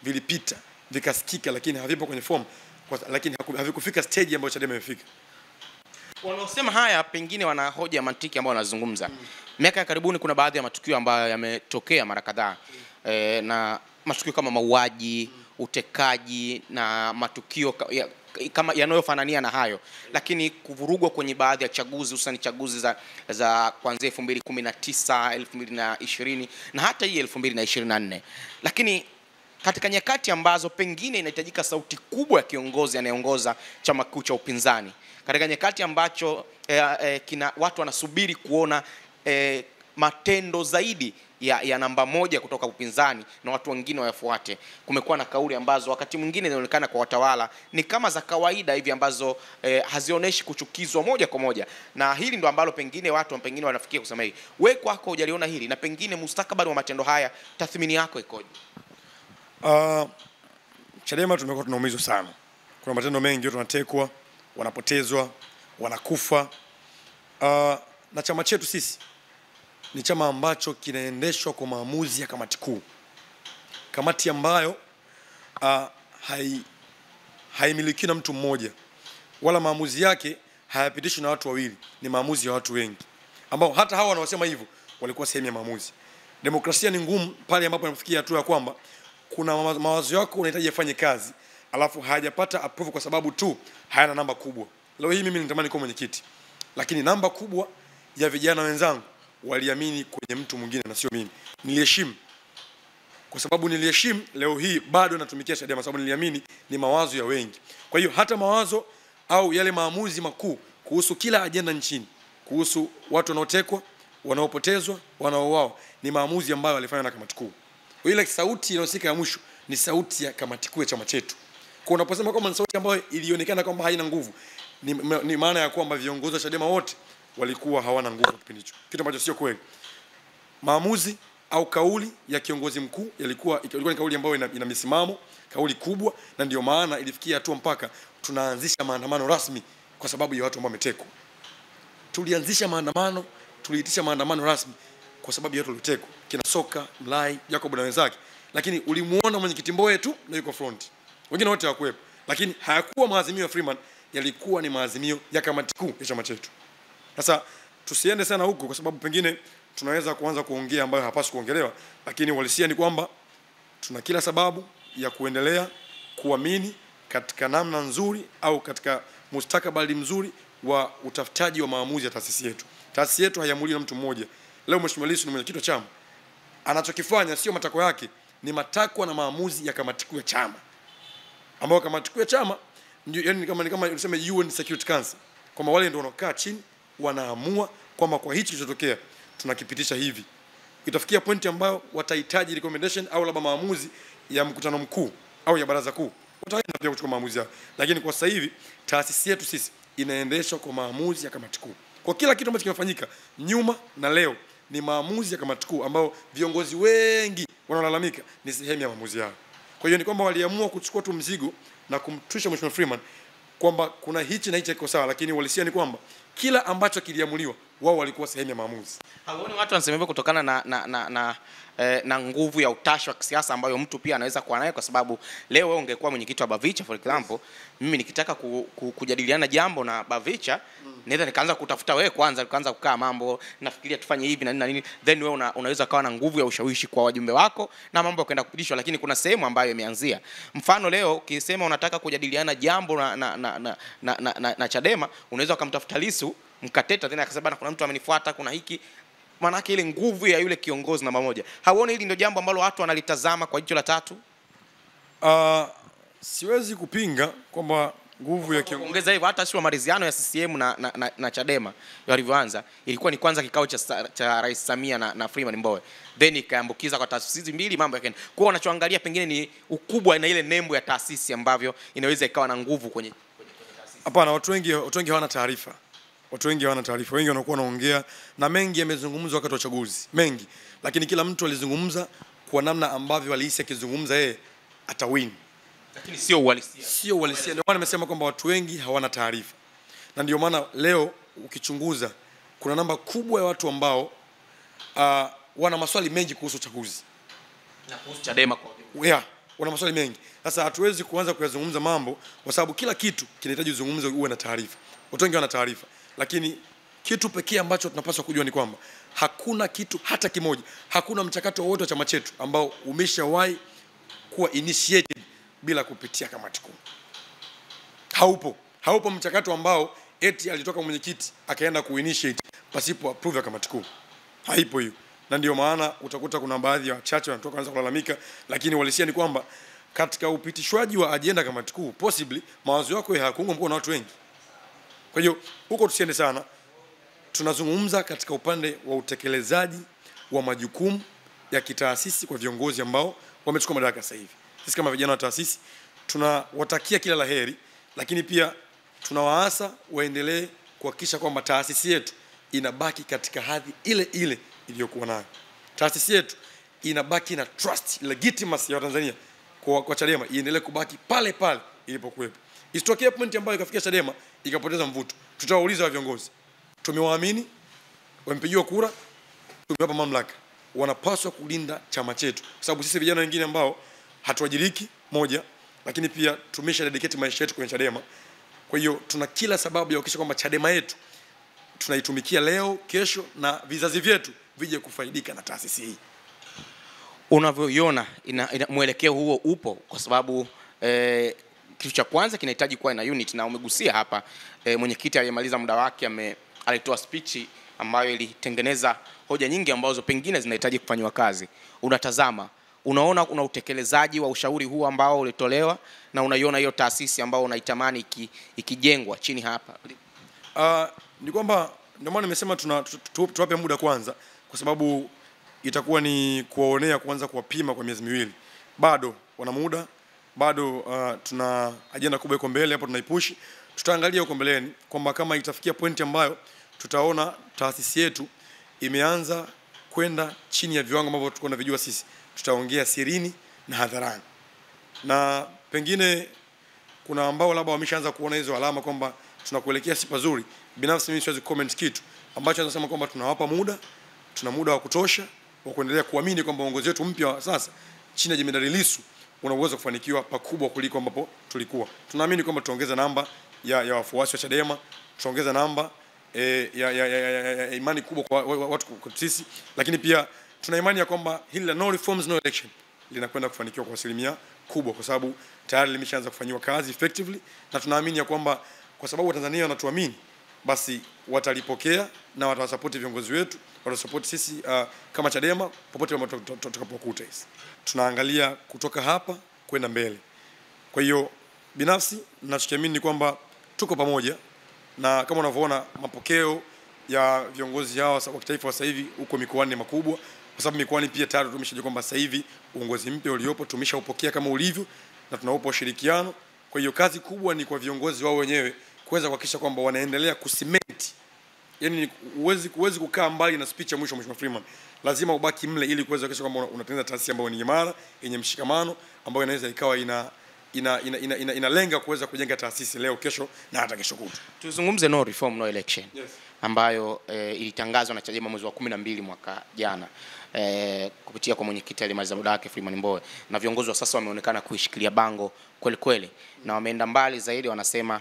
vilipita, vikasikika, lakini havipo kwenye form, lakini havikufika stage ambayo Chadema imefika. Wanaosema haya pengine wana hoja ya mantiki ambayo wanazungumza. Miaka ya karibuni kuna baadhi ya matukio ambayo yametokea mara kadhaa. Na matukio kama mauaji, utekaji na matukio kama yanayofanania na hayo, lakini kuvurugwa kwenye baadhi ya chaguzi, hususan chaguzi za kuanzia 2019, 2020 na hata hii 2024. Lakini katika nyakati ambazo pengine inahitajika sauti kubwa ya kiongozi anayeongoza chama kikuu cha upinzani, katika nyakati ambacho watu wanasubiri kuona matendo zaidi ya namba moja kutoka upinzani na watu wengine wayafuate, kumekuwa na kauli ambazo wakati mwingine zinaonekana kwa watawala ni kama za kawaida hivi ambazo hazionyeshi kuchukizwa moja kwa moja. Na hili ndo ambalo pengine watu wanafikia kusema hivi. Wewe kwako hujaliona hili, na pengine mustakabali wa matendo haya tathmini yako ikoje? Chadema tumekuwa tunaumizwa sana. Kuna matendo mengi, watu wanatekwa, wanapotezwa, wanakufa. Na chama chetu sisi ni chama ambacho kinaendeshwa kwa maamuzi ya kamati kuu. Kamati ambayo haimiliki na mtu mmoja, wala maamuzi yake hayapitishwi na watu wawili, ni maamuzi ya watu wengi ambao hata hawa wanaosema hivyo walikuwa sehemu ya maamuzi. Demokrasia ni ngumu pale ambapo inafikia hatua ya kwamba kuna mawazo yako unahitaji yafanye kazi, alafu hayajapata approve kwa sababu tu hayana namba kubwa. Leo hii mimi nitamani kuwa mwenyekiti, lakini namba kubwa ya vijana wenzangu waliamini kwenye mtu mwingine na sio mimi. Niliheshimu. Kwa sababu niliheshimu, leo hii bado natumikia Chadema sababu niliamini ni mawazo ya wengi. Kwa hiyo hata mawazo au yale maamuzi makuu kuhusu kila ajenda nchini, kuhusu watu wanaotekwa, wanaopotezwa, wanaouawa, ni maamuzi ambayo walifanya na kamati kuu. Kwa ile sauti inayosika ya mwisho ni sauti ya kamati kuu ya chama chetu. Kwa unaposema kwamba ni sauti ambayo ilionekana kwamba haina nguvu, ni maana ya kwamba viongozi wa Chadema wote walikuwa hawana nguvu kipindi hicho, kitu ambacho sio kweli. Maamuzi au kauli ya kiongozi mkuu ilikuwa ni kauli ambayo ina misimamo, kauli kubwa, na ndio maana ilifikia hatua mpaka tunaanzisha maandamano rasmi kwa sababu ya watu ambao wametekwa. Tulianzisha maandamano, tuliitisha maandamano rasmi kwa sababu ya watu waliotekwa, kina Soka, Mlai, Jacob na wenzake. Lakini ulimuona mwenyekiti Mbowe tu na yuko front, wengine wote hawakuwepo. Lakini hayakuwa maazimio ya Freeman, yalikuwa ni maazimio ya kamati kuu ya chama chetu. Sasa tusiende sana huko kwa sababu pengine tunaweza kuanza kuongea ambayo hapaswi kuongelewa, lakini uhalisia ni kwamba tuna kila sababu ya kuendelea kuamini katika namna nzuri au katika mustakabali mzuri wa utafutaji wa maamuzi ya taasisi yetu. Taasisi yetu haiamuliwi na mtu mmoja. Leo Mheshimiwa Lissu ni mwenyekiti wa chama. Anachokifanya sio matakwa yake, ni matakwa na maamuzi ya kamati kuu ya chama. Ambao kamati kuu ya chama ni kama unasema UN Security Council. Kwa wale ndio wanakaa chini wanaamua kwamba kwa hichi kilichotokea tunakipitisha hivi. Itafikia pointi ambayo watahitaji recommendation au labda maamuzi ya mkutano mkuu au ya baraza kuu, wataenda pia kuchukua maamuzi yao. Lakini kwa sasa hivi taasisi yetu sisi inaendeshwa kwa maamuzi ya kamati kuu. Kwa kila kitu ambacho kimefanyika nyuma na leo ni maamuzi ya kamati kuu ambao viongozi wengi wanalalamika ni sehemu ya maamuzi yao. Kwa hiyo ni kwamba waliamua kuchukua tu mzigo na kumtwisha Mheshimiwa Freeman kwamba kuna hichi na hichi kiko sawa, lakini walisia ni kwamba kila ambacho kiliamuliwa wao walikuwa sehemu ya maamuzi. Hauoni watu wanasema hivyo kutokana na nguvu ya utashi wa kisiasa ambayo mtu pia anaweza kuwa nayo, kwa sababu leo wewe ungekuwa mwenyekiti wa Bavicha for example, mimi nikitaka kujadiliana jambo na Bavicha naweza nikaanza kutafuta wewe kwanza, nikaanza kukaa mambo, nafikiria tufanye hivi na nini, then wewe unaweza kawa na nguvu ya ushawishi kwa wajumbe wako na mambo yakaenda kupitishwa. Lakini kuna sehemu ambayo imeanzia, mfano leo ukisema unataka kujadiliana jambo na Chadema, unaweza ukamtafuta Lissu mkateta tena akasema kuna mtu amenifuata, kuna hiki, maana yake ile nguvu ya yule kiongozi namba moja. Hauoni hili ndio jambo ambalo watu wanalitazama kwa jicho la tatu? Siwezi kupinga kwamba nguvu ya kiongozi. Ongeza hivyo, hata sio maridhiano ya CCM na Chadema walivyoanza, ilikuwa ni kwanza kikao cha Rais Samia na Freeman Mbowe, then ikaambukiza kwa taasisi mbili, mambo yakaenda. Kwa wanachoangalia pengine ni ukubwa na ile nembo ya taasisi ambavyo inaweza ikawa na nguvu kwenye taasisi. Hapana, watu wengi hawana taarifa. Watu wengi hawana taarifa. Wengi wanakuwa wanaongea na mengi yamezungumzwa wakati wa uchaguzi. Mengi. Lakini kila mtu alizungumza kwa namna ambavyo alihisi akizungumza yeye atawin. Lakini sio uhalisia. Sio uhalisia. Ndio maana nimesema kwamba watu wengi hawana taarifa. Na ndio maana leo ukichunguza kuna namba kubwa ya watu ambao wana maswali mengi kuhusu uchaguzi. Na kuhusu Chadema kwa wana maswali mengi. Sasa hatuwezi kuanza kuyazungumza mambo kwa sababu kila kitu kinahitaji uzungumze uwe na taarifa. Watu wengi wana taarifa. Lakini kitu pekee ambacho tunapaswa kujua ni kwamba hakuna kitu hata kimoja, hakuna mchakato wote wa chama chetu ambao umeshawahi kuwa initiated bila kupitia kamati kuu. Haupo mchakato ambao eti alitoka mwenyekiti akaenda kuinitiate pasipo approve ya kamati kuu. Haipo hiyo. Na ndio maana utakuta kuna baadhi ya wachache wanatoka wanaanza kulalamika, lakini walisia ni kwamba katika upitishwaji wa agenda kamati kuu possibly mawazo yako hayakuungwa mkono na watu wengi. Kwa hiyo huko tusiende sana. Tunazungumza katika upande wa utekelezaji wa majukumu ya kitaasisi kwa viongozi ambao wamechukua madaraka sasa hivi. Sisi kama vijana wa taasisi tunawatakia kila laheri, lakini pia tunawaasa waendelee kuhakikisha kwamba taasisi yetu inabaki katika hadhi ile ile iliyokuwa nayo. Taasisi yetu inabaki na trust, legitimacy ya Tanzania kwa Chadema iendelee kubaki pale pale ilipokuwepo. Isitokee point ambayo ikafikia Chadema ikapoteza mvuto. Tutawauliza wa viongozi. Tumewaamini, wampigiwa kura, tumewapa mamlaka. Wanapaswa kulinda chama chetu. Kwa sababu sisi vijana wengine ambao hatuajiriki moja, lakini pia tumesha dedicate maisha yetu kwenye Chadema. Kwa hiyo tuna kila sababu ya kuhakikisha kwamba Chadema yetu tunaitumikia leo, kesho na vizazi vyetu vije kufaidika na taasisi hii. Unavyoiona mwelekeo huo upo, kwa sababu kitu cha kwanza kinahitaji kuwa na unit, na umegusia hapa mwenyekiti aliyemaliza muda wake alitoa speech ambayo ilitengeneza hoja nyingi ambazo pengine zinahitaji kufanywa kazi. Unatazama, unaona kuna utekelezaji wa ushauri huu ambao ulitolewa, na unaiona hiyo taasisi ambao unaitamani ikijengwa chini hapa? Ni kwamba ndio maana nimesema tuwape muda kwanza, kwa sababu itakuwa ni kuwaonea kuanza kuwapima kwa miezi miwili. Bado wana muda, bado tuna ajenda kubwa iko mbele hapo tunaipushi. Tutaangalia huko mbeleni kwamba kama itafikia pointi ambayo tutaona taasisi yetu imeanza kwenda chini ya viwango ambavyo tulikuwa tunavijua sisi, tutaongea sirini na hadharani. Na pengine kuna ambao labda wameshaanza kuona hizo alama kwamba tunakuelekea si pazuri. Binafsi mimi siwezi comment kitu ambacho nasema kwamba tunawapa muda, tuna muda wa kutosha wa kuendelea kuamini kwamba uongozi wetu mpya sasa chini ya Jemadari Lissu una uwezo kufanikiwa pakubwa kuliko ambapo tulikuwa. Tunaamini kwamba tutaongeza namba ya wafuasi wa Chadema, tutaongeza namba ya imani kubwa kwa watu kwa sisi, lakini pia tuna imani ya kwamba hili la no reforms no election linakwenda kufanikiwa kwa asilimia kubwa, kwa sababu tayari limeshaanza kufanywa kazi effectively, na tunaamini ya kwamba kwa sababu Watanzania wanatuamini, basi watalipokea na watawasupport viongozi wetu, watasupport sisi kama Chadema popote tutakapokuta. Tunaangalia kutoka hapa kwenda mbele. Kwa hiyo binafsi ninachokiamini ni kwamba tuko pamoja, na kama unavyoona mapokeo ya viongozi hao wa kitaifa sasa hivi huko mikoani makubwa, kwa sababu mikoani pia tayari tumeshajua kwamba sasa hivi uongozi mpya uliopo tumeshaupokea kama ulivyo na tunaupa ushirikiano. Kwa hiyo kazi kubwa ni kwa viongozi wao wenyewe kuweza kuhakikisha kwamba wanaendelea kucement. Yaani huwezi kukaa mbali na speech ya mwisho Mheshimiwa Freeman. Lazima ubaki mle ili kuweza kuhakikisha kwamba unatengeneza taasisi ambayo ni imara, yenye mshikamano, ambayo inaweza ikawa inalenga kuweza kujenga taasisi leo, kesho na hata kesho kutwa. Tuzungumze no reform no election. Yes. Ambayo ilitangazwa na Chadema mwezi wa 12 mwaka jana kupitia kwa mwenyekiti alimaliza muda wake Freeman Mbowe, na viongozi wa sasa wameonekana kuishikilia bango kweli kweli, na wameenda mbali zaidi, wanasema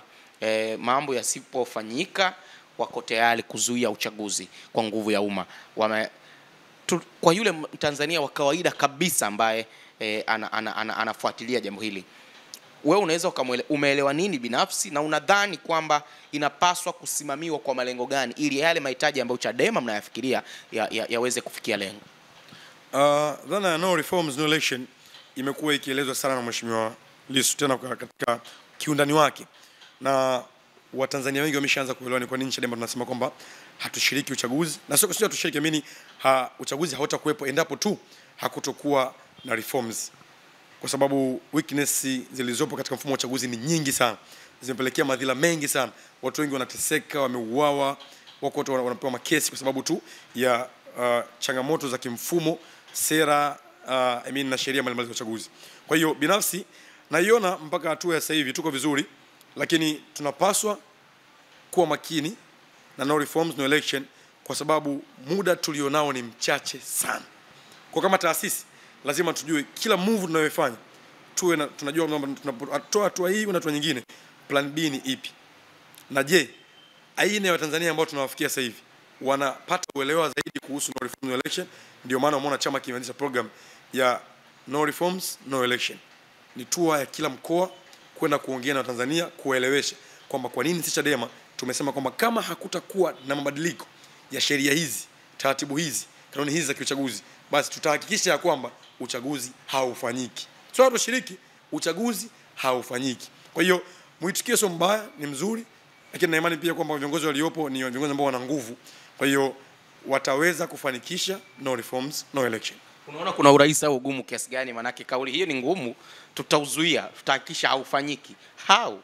mambo yasipofanyika wako tayari kuzuia uchaguzi kwa nguvu ya umma. Kwa yule Tanzania wa kawaida kabisa ambaye anafuatilia jambo hili, wewe unaweza umeelewa nini binafsi, na unadhani kwamba inapaswa kusimamiwa kwa malengo gani ili yale mahitaji ambayo Chadema mnayafikiria yaweze kufikia lengo? Dhana ya no reforms no election imekuwa ikielezwa sana na Mheshimiwa Lissu, tena katika kiundani wake, na Watanzania wengi wameshaanza kuelewa ni kwa nini Chadema tunasema kwamba hatushiriki uchaguzi, na sio hatushiriki, amini uchaguzi hautakuwepo endapo tu hakutokuwa na reforms, kwa sababu weakness zilizopo katika mfumo wa uchaguzi ni nyingi sana, zimepelekea madhila mengi sana. Watu wengi wanateseka, wameuawa, wako watu wanapewa makesi kwa sababu tu ya changamoto za kimfumo, sera na sheria mbalimbali za uchaguzi. Kwa hiyo binafsi naiona mpaka hatua ya sasa hivi tuko vizuri, lakini tunapaswa kuwa makini na no reforms no election, kwa sababu muda tulionao ni mchache sana. Kwa kama taasisi lazima tujue kila move tunayofanya tunajua kwamba tunatoa hatua hii na hatua nyingine, plan B ni ipi, na je, aina ya Watanzania ambao tunawafikia sasa hivi wanapata uelewa zaidi kuhusu no reforms no election? Ndio maana umeona chama kimeanzisha program ya no reforms no election. Ni tour ya kila mkoa kwenda kuongea na Watanzania, kuelewesha kwamba kwa nini sisi Chadema tumesema kwamba kama hakutakuwa na mabadiliko ya sheria hizi, taratibu hizi, kanuni hizi za kiuchaguzi, basi tutahakikisha ya kwamba uchaguzi haufanyiki. Sio watu shiriki, uchaguzi haufanyiki. Kwa hiyo mwitikio sio mbaya, ni mzuri, lakini na imani pia kwamba viongozi waliopo ni viongozi ambao wana nguvu. Kwa hiyo wataweza kufanikisha no reforms no election. Unaona kuna urahisi au ugumu kiasi gani? Manake kauli hiyo ni ngumu, tutauzuia, tutahakikisha haufanyiki. How?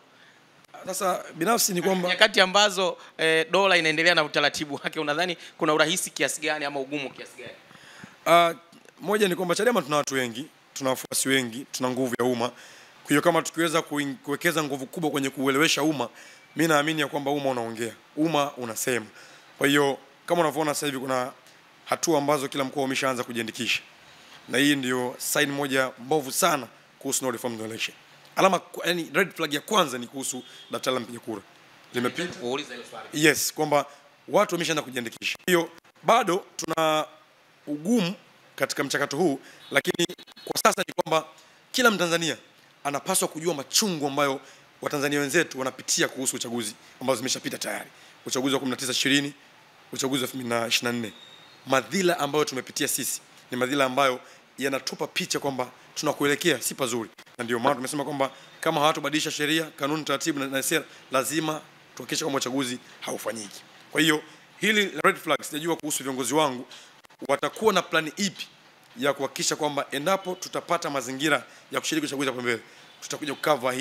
Sasa binafsi ni kwamba nyakati ambazo dola inaendelea na utaratibu wake, unadhani kuna urahisi kiasi gani ama ugumu kiasi gani? Moja ni kwamba Chadema tuna watu wengi, tuna wafuasi wengi, tuna nguvu ya umma. Kwa hiyo kama tukiweza kuwekeza nguvu kubwa kwenye kuelewesha umma, mimi naamini ya kwamba umma unaongea, umma unasema. Kwa hiyo kama unavyoona sasa hivi kuna hatua ambazo kila mkoa umeshaanza kujiandikisha, na hii ndio sign moja mbovu sana kuhusu no reform no election. Alama, yani red flag ya kwanza ni kuhusu daftari la mpiga kura limepita. Yes, kwamba watu wameshaanza kujiandikisha. Hiyo bado tuna ugumu katika mchakato huu, lakini kwa sasa ni kwamba kila Mtanzania anapaswa kujua machungu ambayo Watanzania wenzetu wanapitia kuhusu uchaguzi ambazo zimeshapita tayari. Uchaguzi wa 1920, uchaguzi wa 2024. Madhila ambayo tumepitia sisi ni madhila ambayo yanatupa picha kwamba tunakuelekea si pazuri. Na ndio maana tumesema kwamba kama hawatobadilisha sheria, kanuni, taratibu na sera, lazima tuhakikishe kwamba uchaguzi haufanyiki. Kwa hiyo hili red flag, sijajua kuhusu viongozi wangu watakuwa na plani ipi ya kuhakikisha kwamba endapo tutapata mazingira ya kushiriki uchaguzi hapo mbele, tutakuja kukava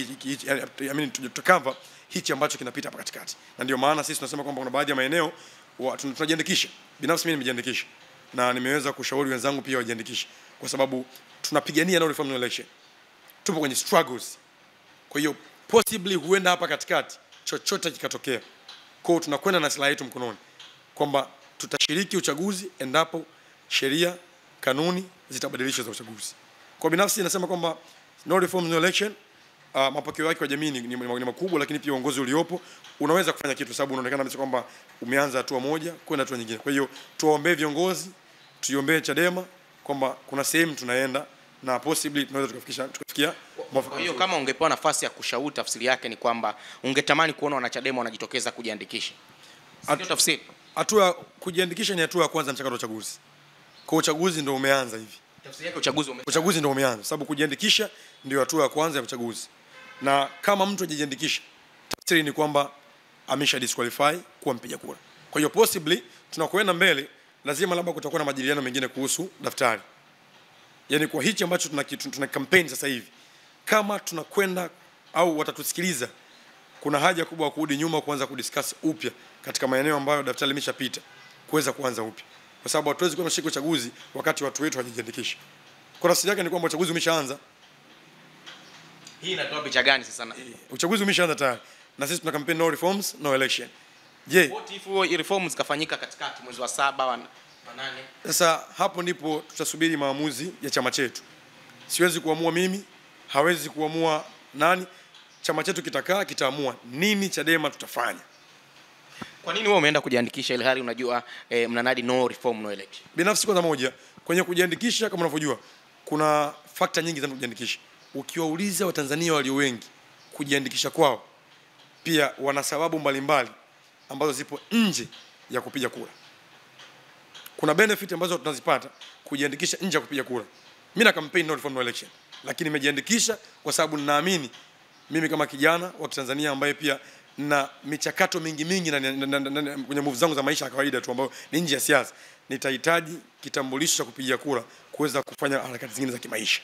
tutakava hichi ambacho kinapita hapa katikati. Na ndio maana sisi tunasema kwamba kuna baadhi ya maeneo tunajiandikisha. Binafsi mimi nimejiandikisha na nimeweza kushauri wenzangu pia wajiandikishe, kwa sababu tunapigania no reform no election. Tupo kwenye struggles. Kwa hiyo possibly huenda hapa katikati chochote kikatokea. Kwa hiyo tunakwenda na silaha yetu mkononi kwamba tutashiriki uchaguzi endapo sheria, kanuni zitabadilishwa za uchaguzi. Kwa binafsi nasema kwamba no reform no election, mapokeo yake kwa jamii ni makubwa, lakini pia uongozi uliopo unaweza kufanya kitu, sababu unaonekana kwamba umeanza hatua moja kwenda hatua nyingine. Kwa hiyo tuwaombee viongozi, tuiombee Chadema kwamba kuna sehemu tunaenda na possibly tunaweza tukafikia mwafaka. Kwa hiyo kama ungepewa nafasi ya kushauri, tafsiri yake ni kwamba ungetamani kuona wanachadema wanajitokeza kujiandikisha. Sio tafsiri. Hatua kujiandikisha ni hatua ya kwanza mchakato wa uchaguzi. Kwa uchaguzi ndio umeanza hivi. Tafsiri yake uchaguzi ndio umeanza, sababu kujiandikisha ndio hatua ya kwanza ya uchaguzi. Na kama mtu hajiandikisha, tafsiri ni kwamba amesha disqualify kuwa mpiga kura. Kwa hiyo possibly tunakoenda mbele lazima labda kutakuwa na majadiliano mengine kuhusu daftari. Yaani kwa hichi ambacho tuna campaign sasa hivi, kama tunakwenda au watatusikiliza, kuna haja kubwa ya kurudi nyuma kuanza kudiscuss upya katika maeneo ambayo daftari limeshapita, kuweza kuanza upya. Kwa sababu hatuwezi kuwa mshiko uchaguzi wakati watu wetu hawajiandikisha. Kwa tafsiri yake ni kwamba uchaguzi umeshaanza. Hii inatoa picha gani sasa? Uchaguzi umeshaanza tayari na sisi tuna campaign no reforms no election. Je, what if reforms kafanyika katikati mwezi wa 7 wa 8? Sasa hapo ndipo tutasubiri maamuzi ya chama chetu. Siwezi kuamua mimi, hawezi kuamua nani. Chama chetu kitaamua nini Chadema tutafanya. Kwa nini wewe umeenda kujiandikisha ile hali unajua mnanadi no reform no election? Binafsi kwanza moja, kwenye kujiandikisha kama unavyojua kuna fakta nyingi za kujiandikisha. Ukiwauliza Watanzania walio wengi kujiandikisha kwao, pia wana sababu mbalimbali ambazo zipo nje ya kupiga kura. Kuna benefit ambazo tunazipata kujiandikisha nje ya kupiga kura. Mimi na campaign no reform no election, lakini nimejiandikisha kwa sababu ninaamini mimi kama kijana wa Tanzania ambaye pia na michakato mingi kwenye move zangu za maisha ya kawaida tu ambayo ni nje ya siasa, nitahitaji kitambulisho cha kupigia kura kuweza kufanya harakati zingine za kimaisha.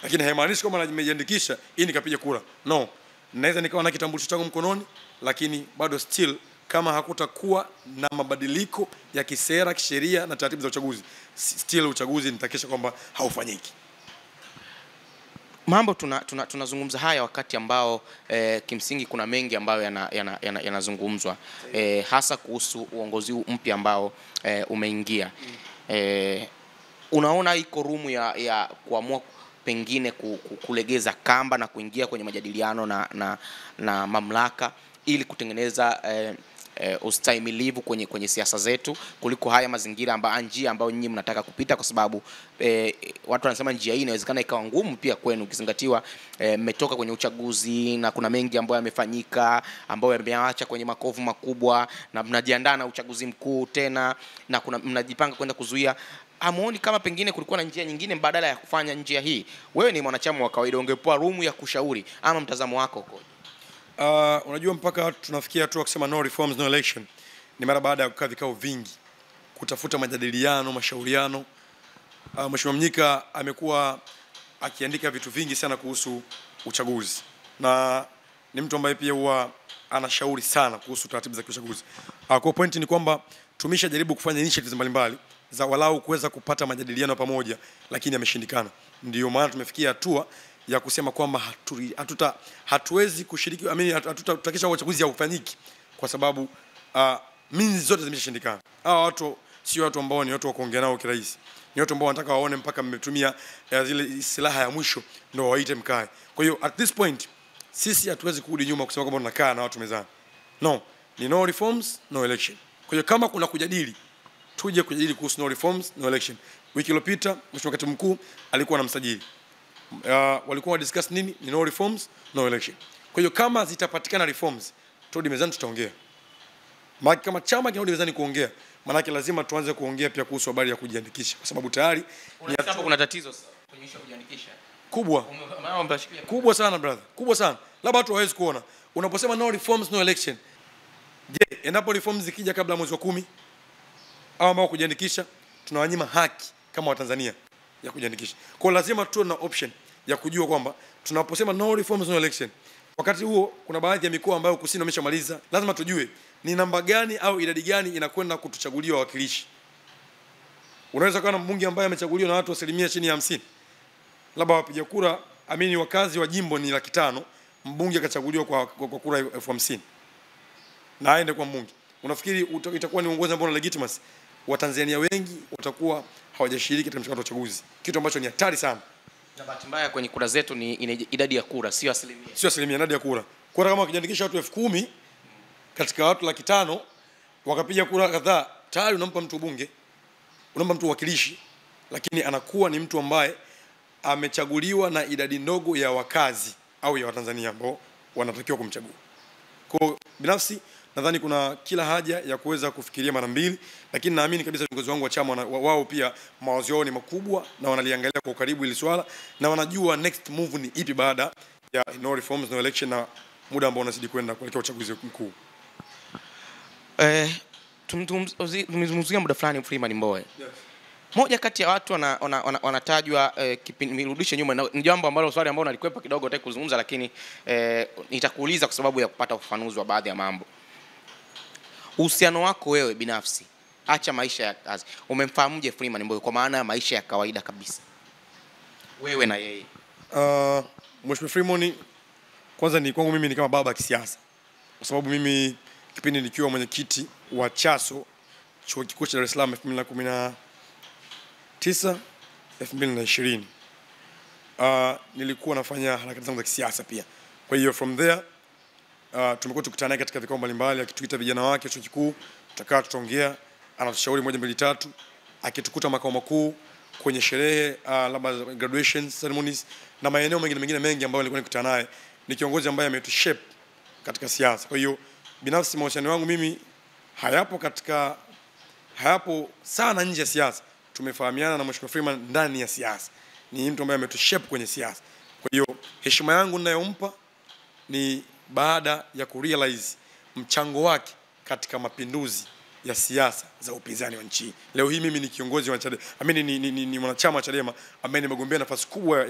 Lakini haimaanishi kama nimejiandikisha ili nikapiga kura. No. Naweza nikawa na kitambulisho changu mkononi, lakini bado still kama hakutakuwa na mabadiliko ya kisera, kisheria na taratibu za uchaguzi, still uchaguzi nitakisha kwamba haufanyiki. Mambo tunazungumza haya wakati ambao kimsingi kuna mengi ambayo yanazungumzwa hasa kuhusu uongozi mpya ambao umeingia. Unaona iko room ya kuamua pengine kulegeza kamba na kuingia kwenye majadiliano na mamlaka ili kutengeneza ustahimilivu kwenye siasa zetu kuliko haya mazingira njia ambayo nyinyi mnataka kupita, kwa sababu watu wanasema njia hii inawezekana ikawa ngumu pia kwenu ukizingatiwa mmetoka kwenye uchaguzi na kuna mengi ambayo yamefanyika ambayo yameacha kwenye makovu makubwa na mnajiandaa na uchaguzi mkuu tena na kuna mnajipanga kwenda kuzuia. Hamuoni kama pengine kulikuwa na njia nyingine badala ya kufanya njia hii? Wewe ni mwanachama wa kawaida, ungepewa room ya kushauri ama mtazamo wako uko? Unajua mpaka tunafikia tu kusema no reforms no election ni mara baada ya kukaa vikao vingi kutafuta majadiliano, mashauriano. Mheshimiwa Mnyika amekuwa akiandika vitu vingi sana kuhusu uchaguzi na ni mtu ambaye pia huwa anashauri sana kuhusu taratibu za uchaguzi. Kwa point ni kwamba tumeshajaribu kufanya initiatives mbalimbali za walau kuweza kupata majadiliano pamoja, lakini yameshindikana. Ndio maana tumefikia hatua ya kusema kwamba hatuwezi kushiriki, hatutakisha uchaguzi haufanyiki kwa sababu means zote zimeshindikana. Hawa watu sio watu ambao ni watu wa kuongea nao kirahisi. Ni watu ambao wanataka waone mpaka mmetumia zile silaha ya mwisho ndio waite mkae. Kwa hiyo at this point sisi hatuwezi kurudi nyuma kusema kwamba tunakaa na watu mezani. No, ni no reforms no election. Kwa hiyo kama kuna kujadili, tuje kujadili kuhusu no reforms no election. Wiki iliyopita Mheshimiwa Katibu Mkuu alikuwa na msajili. Walikuwa discuss nini? Ni no reforms no election. Kwa hiyo kama zitapatikana reforms, turudi mezani tutaongea. Maana kama chama kinarudi mezani kuongea, maana lazima tuanze kuongea pia kuhusu habari ya kujiandikisha kwa sababu tayari kuna tatizo kwenye kujiandikisha kubwa. Kubwa sana brother, kubwa sana. Labda watu hawezi kuona. Unaposema no reforms no election, je, endapo reforms zikija kabla mwezi wa 10 au ambao kujiandikisha, tunawanyima haki kama Watanzania ya kujiandikisha. Kwa lazima tuwe na option ya kujua kwamba tunaposema no reforms no election, wakati huo kuna baadhi ya mikoa ambayo kusini wameshamaliza, lazima tujue ni namba gani au idadi gani inakwenda kutuchaguliwa wawakilishi. Unaweza kuwa na mbunge ambaye amechaguliwa na watu asilimia chini ya 50. Labda wapiga kura wakazi wa jimbo ni 500, mbunge akachaguliwa kwa kura 50,000. Na aende kwa mbunge. Unafikiri itakuwa ni uongozi ambao una legitimacy? Watanzania wengi watakuwa hawajashiriki katika mchakato wa uchaguzi, kitu ambacho ni hatari sana. Na bahati mbaya kwenye kura zetu ni idadi ya kura, sio asilimia. Sio asilimia, idadi ya kura. Kwa kama wakijiandikisha watu 10,000 katika watu 500 wakapiga kura kadhaa, tayari unampa mtu bunge, unampa mtu wakilishi, lakini anakuwa ni mtu ambaye amechaguliwa na idadi ndogo ya wakazi au ya Watanzania ambao wanatakiwa kumchagua. Kwa binafsi nadhani kuna kila haja ya kuweza kufikiria mara mbili, lakini naamini kabisa viongozi wangu wa chama wao pia mawazo yao ni makubwa na wanaliangalia kwa ukaribu ili swala na wanajua next move ni ipi baada ya no reforms no election na muda ambao unazidi kwenda kuelekea uchaguzi mkuu. Tumezungumzia muda fulani Freeman Mbowe. Yes. Moja kati ya watu wanatajwa nirudishe nyuma, ni jambo ambalo swali ambalo nalikwepa kidogo nataka kuzungumza, lakini nitakuuliza kwa sababu ya kupata ufafanuzi wa baadhi ya mambo. Uhusiano wako wewe binafsi, acha maisha ya kazi, umemfahamuje Freeman Mbowe kwa maana ya maisha ya kawaida kabisa, wewe na yeye? Mheshimiwa Freeman kwanza ni kwangu mimi ni kama baba kisiasa. Kwa sababu mimi kipindi nikiwa mwenyekiti wa Chaso Chuo Kikuu cha Dar es Salaam 2019 2020 nilikuwa nafanya harakati zangu za kisiasa pia. Kwa hiyo from there tumekuwa tukutana katika vikao mbalimbali, akituita vijana wake chuo kikuu, tutakaa tutaongea, anatushauri 1 2 3, akitukuta makao makuu kwenye sherehe labda graduation ceremonies na maeneo mengine mengi ambayo nilikuwa nikutana naye. Ni kiongozi ambaye ametushape katika siasa. Kwa hiyo binafsi mahusiano yangu mimi hayapo sana nje ya siasa. Tumefahamiana na Mheshimiwa Freeman ndani ya siasa. Ni mtu ambaye ametushape kwenye siasa. Kwa hiyo heshima yangu ninayompa ni baada ya kurealize mchango wake katika mapinduzi ya siasa za upinzani wa nchi. Leo hii mimi ni kiongozi wa Chadema, ni mwanachama wa Chadema ambaye nimegombea nafasi kubwa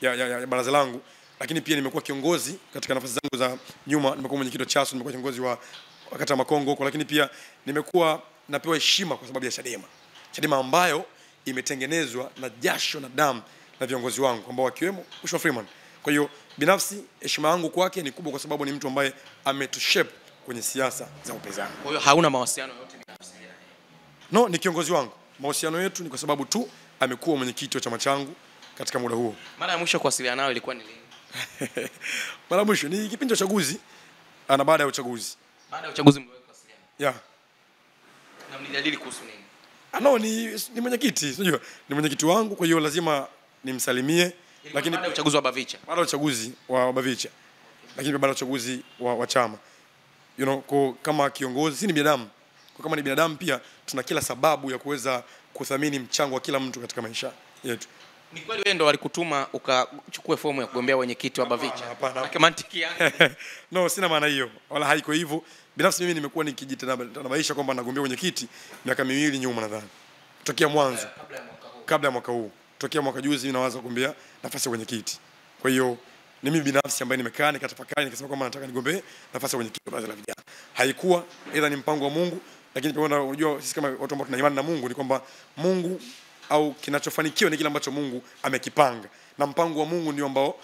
ya baraza langu, lakini pia nimekuwa kiongozi katika nafasi zangu za nyuma. Nimekuwa mwenyekiti wa Chaso, nimekuwa kiongozi wa kata Makongo huko, lakini pia nimekuwa napewa heshima kwa sababu ya Chadema. Chadema ambayo imetengenezwa na jasho na damu na viongozi wangu ambao wakiwemo Mheshimiwa Freeman. Kwa hiyo binafsi heshima yangu kwake ni kubwa kwa sababu ni mtu ambaye ametushape kwenye siasa za upinzani. Kwa hiyo hauna mahusiano yote binafsi? No, ni kiongozi wangu. Mahusiano yetu ni kwa sababu tu amekuwa mwenyekiti wa chama changu katika muda huo. Mara ya mwisho kuwasiliana nayo ilikuwa ni lini? Mara ya mwisho ni kipindi cha uchaguzi na baada ya uchaguzi. Baada ya uchaguzi mliwahi kuwasiliana? Yeah. Na mlijadili kuhusu nini? No, ni mwenyekiti, unajua? Ni mwenyekiti wangu, kwa hiyo lazima nimsalimie. Lakini baada ya uchaguzi wa Bavicha. Baada ya uchaguzi wa Bavicha. Lakini baada ya uchaguzi wa chama. Kama kiongozi si ni binadamu. Kama ni binadamu pia tuna kila sababu ya kuweza kuthamini mchango wa kila mtu katika maisha yetu. Ni kweli wewe ndo walikutuma ukachukue fomu ya kugombea wenyekiti wa Bavicha? Hapana. Kwa mantiki yake. No, sina maana hiyo. Wala haiko hivyo. Binafsi mimi nimekuwa nikijitanabaisha kwamba nagombea wenyekiti miaka 2 nyuma nadhani. Tokea mwanzo. Kabla ya mwaka huu. Tokea mwaka juzi mimi nawaza kugombea nafasi ya wenyekiti. Kwa hiyo ni mimi binafsi ambaye nimekaa nikatafakari nikasema kwamba nataka nigombee nafasi ya wenyekiti wa baraza la vijana. Haikuwa ila ni mpango wa Mungu, lakini pia unajua sisi kama watu ambao tuna imani na Mungu ni kwamba Mungu au kinachofanikiwa ni kile ambacho Mungu amekipanga, na mpango wa Mungu ndio ambao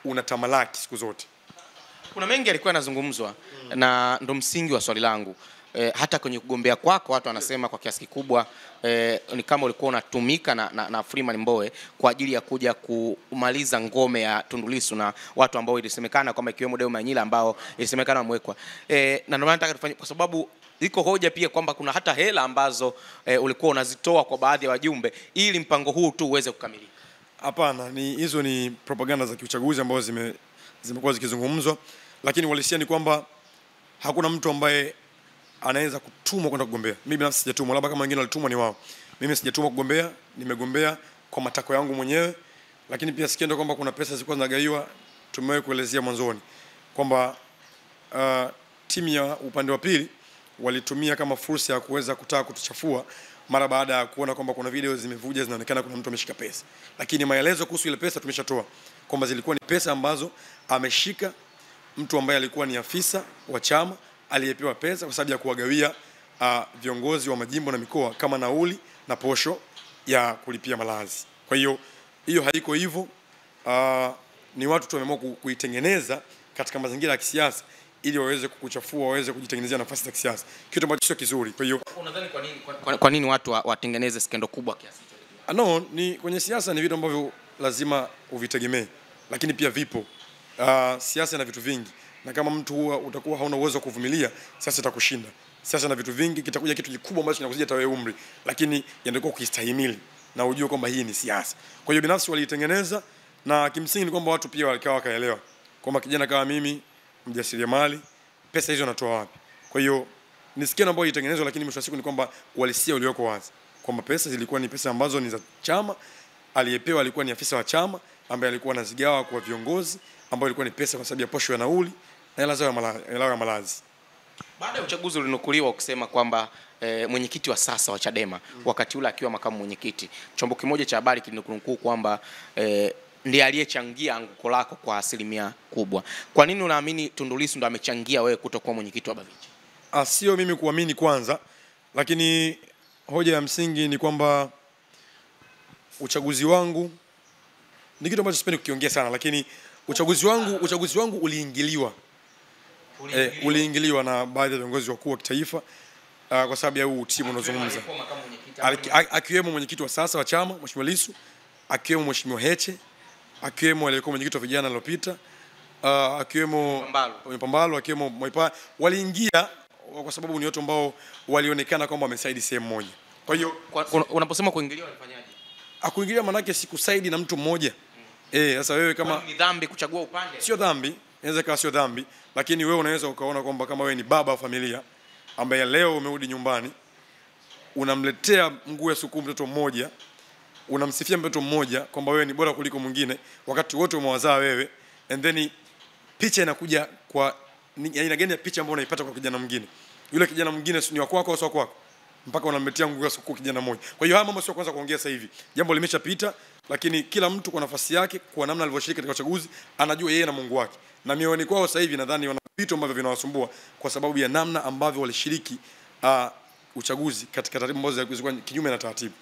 unatamalaki siku zote. Kuna mengi alikuwa yanazungumzwa na ndo msingi wa swali langu. Hata kwenye kugombea kwako watu wanasema kwa kiasi kikubwa ni kama ulikuwa unatumika na Freeman Mbowe kwa ajili ya kuja kumaliza ngome ya Tundu Lissu na watu ambao ilisemekana kwamba ikiwemo Deo Manyila ambao ilisemekana wamewekwa. Na ndio maana nataka tufanye, kwa sababu iko hoja pia kwamba kuna hata hela ambazo ulikuwa unazitoa kwa baadhi ya wajumbe ili mpango huu tu uweze kukamilika. Hapana, hizo ni propaganda za kiuchaguzi ambazo zimekuwa zikizungumzwa, lakini uhalisia ni kwamba hakuna mtu ambaye anaweza kutumwa kwenda kugombea. Mimi binafsi sijatumwa, labda kama wengine walitumwa ni wao. Mimi sijatumwa kugombea, nimegombea kwa matakwa yangu mwenyewe, lakini pia sikienda kwamba kuna pesa zilikuwa zinagaiwa. Tumewahi kuelezea mwanzoni kwamba timu ya upande wa pili walitumia kama fursa ya kuweza kutaka kutuchafua mara baada ya kuona kwamba kuna video zimevuja zinaonekana kuna mtu ameshika pesa. Lakini maelezo kuhusu ile pesa tumeshatoa kwamba zilikuwa ni pesa ambazo ameshika mtu ambaye alikuwa ni afisa wa chama aliyepewa pesa kwa sababu ya kuwagawia viongozi wa majimbo na mikoa kama nauli na posho ya kulipia malazi. Kwa hiyo haiko hivyo. Ni watu tu wameamua kuitengeneza katika mazingira ya kisiasa ili waweze kukuchafua, waweze kujitengenezea nafasi za kisiasa, kitu ambacho sio kizuri. Kwa hiyo unadhani kwa nini watu watengeneze skendo kubwa kiasi hicho? No, ni kwenye siasa ni vitu ambavyo lazima uvitegemee, lakini pia vipo. Siasa ina vitu vingi, na kama mtu huwa utakuwa hauna uwezo wa kuvumilia, siasa itakushinda. Siasa na vitu vingi, kitakuja kitu kikubwa ambacho kinakuzidi hata wewe umri, lakini yanatakiwa kustahimili na ujue kwamba hii ni siasa. Kwa hiyo binafsi walitengeneza, na kimsingi ni kwamba watu pia wakaelewa kwamba kijana kama mimi mjasiriamali, pesa hizo natoa wapi? Kwa hiyo ni skendo ambayo ilitengenezwa, lakini mwisho wa siku ni kwamba uhalisia ulioko wazi kwamba pesa zilikuwa ni pesa ambazo ni za chama. Aliyepewa alikuwa ni afisa wa chama ambaye alikuwa anazigawa kwa viongozi, ambao ilikuwa ni pesa kwa sababu ya posho ya nauli na hela zao ya malazi. Baada ya uchaguzi ulinukuliwa ukisema kwamba mwenyekiti wa sasa wa Chadema wakati ule akiwa makamu mwenyekiti, chombo kimoja cha habari kilinukuu kwamba ndiye aliyechangia anguko lako kwa asilimia kubwa. Kwa nini unaamini Tundu Lissu ndo amechangia wewe kutokuwa mwenyekiti wa Bavicha? Sio mimi kuamini kwanza, lakini hoja ya msingi ni kwamba uchaguzi wangu ni kitu ambacho sipendi kukiongea sana, lakini uchaguzi wangu uliingiliwa. Uliingiliwa na baadhi ya viongozi wakuu wa kitaifa kwa sababu ya huu timu unazungumza. Akiwemo mwenyekiti wa sasa wa chama Mheshimiwa Lissu, akiwemo Mheshimiwa Heche, akiwemo aliyekuwa mwenyekiti wa vijana aliyopita, akiwemo Mpambalo, akiwemo Mwaipa, waliingia kwa sababu ni watu ambao walionekana kwamba wamesaidi sehemu moja. Kwa hiyo unaposema kuingiliwa unafanyaje? Akuingilia maana yake sikusaidi na mtu mmoja. Sasa wewe kama ni dhambi kuchagua upande? Sio dhambi, inaweza kuwa sio dhambi, lakini wewe unaweza ukaona kwamba kama wewe ni baba wa familia ambaye leo umerudi nyumbani, unamletea mguu ya suku mtoto mmoja, unamsifia mtoto mmoja kwamba wewe ni bora kuliko mwingine, wakati wote umewazaa wewe, and then picha inakuja kwa aina gani ya picha ambayo unaipata kwa kijana mwingine? Yule kijana mwingine ni wa kwako au sio kwako? Mpaka unamletea mguu ya suku kijana mmoja. Kwa hiyo haya mambo sio kwanza kuongea sasa hivi. Jambo limeshapita, lakini kila mtu kwa nafasi yake, kwa namna alivyoshiriki katika uchaguzi, anajua yeye na Mungu wake. Na mioni kwao sasa hivi nadhani wana vitu ambavyo vinawasumbua kwa sababu ya namna ambavyo walishiriki uchaguzi katika taratibu ambazo zilikuwa kinyume na taratibu.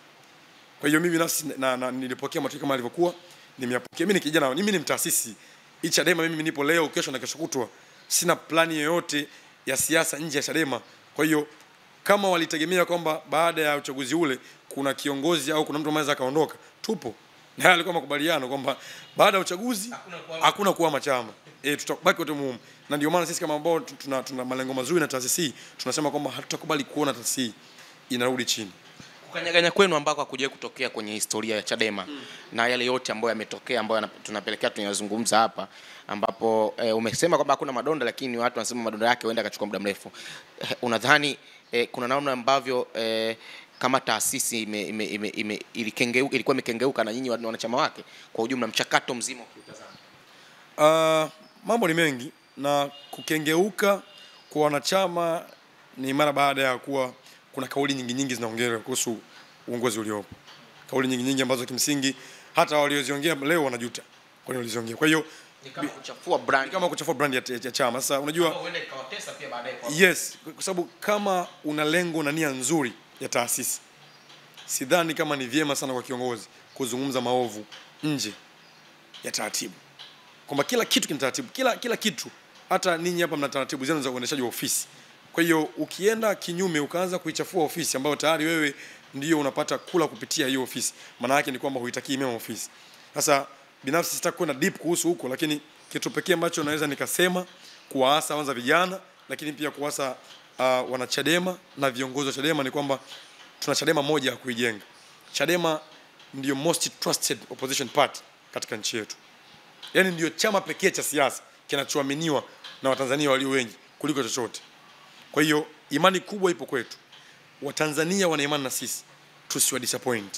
Kwa hiyo mimi nafsi nilipokea matokeo kama alivyokuwa, nimeyapokea. Mimi ni kijana, mimi ni mtaasisi. Hii Chadema mimi nipo leo, kesho na kesho kutwa. Sina plani yoyote ya siasa nje ya Chadema. Kwa hiyo kama walitegemea kwamba baada ya uchaguzi ule kuna kiongozi au kuna mtu anaweza kaondoka, tupo. Na haya alikuwa makubaliano kwamba baada ya uchaguzi hakuna kuhama chama. Tutabaki wote muhimu. Na ndio maana sisi kama ambao tuna malengo mazuri na taasisi, tunasema kwamba hatutakubali kuona taasisi inarudi chini. Kukanyaganya kwenu ambako hakujawahi kutokea kwenye historia ya Chadema na yale yote ambayo yametokea ambayo tunapelekea tunayazungumza hapa, ambapo umesema kwamba hakuna madonda, lakini watu wanasema madonda yake huenda akachukua muda mrefu. Unadhani kuna namna ambavyo kama taasisi ilikuwa imekengeuka na nyinyi wanachama wake kwa ujumla, mchakato mzima ukiutazama? Mambo ni mengi, na kukengeuka kwa wanachama ni mara baada ya kuwa kuna kauli nyingi zinaongelewa kuhusu uongozi uliopo. Kauli nyingi ambazo kimsingi hata walioziongea leo wanajuta kwa nini waliziongea. Kwa hiyo ni kama kuchafua brand ya chama. Sasa unajua huenda ikawatesa pia baadaye kwa. Yes, kwa sababu kama una lengo na nia nzuri ya taasisi, sidhani kama ni vyema sana kwa kiongozi kuzungumza maovu nje ya taratibu. Kwamba kila kitu kina taratibu, kila kitu, hata ninyi hapa mna taratibu zenu za uendeshaji wa ofisi. Kwa hiyo ukienda kinyume ukaanza kuichafua ofisi ambayo tayari wewe ndio unapata kula kupitia hiyo ofisi, maana yake ni kwamba huitakii mema ofisi. Sasa binafsi sitaki kwenda deep kuhusu huko, lakini kitu pekee ambacho naweza nikasema kuwaasa kwanza vijana, lakini pia kuwaasa wanachadema na viongozi wa Chadema ni kwamba tuna Chadema moja ya kuijenga. Chadema ndio most trusted opposition party katika nchi yetu. Yaani ndio chama pekee cha siasa kinachoaminiwa na Watanzania walio wengi kuliko chochote. Kwa hiyo imani kubwa ipo kwetu. Watanzania wana imani na sisi. Tusiwa disappoint.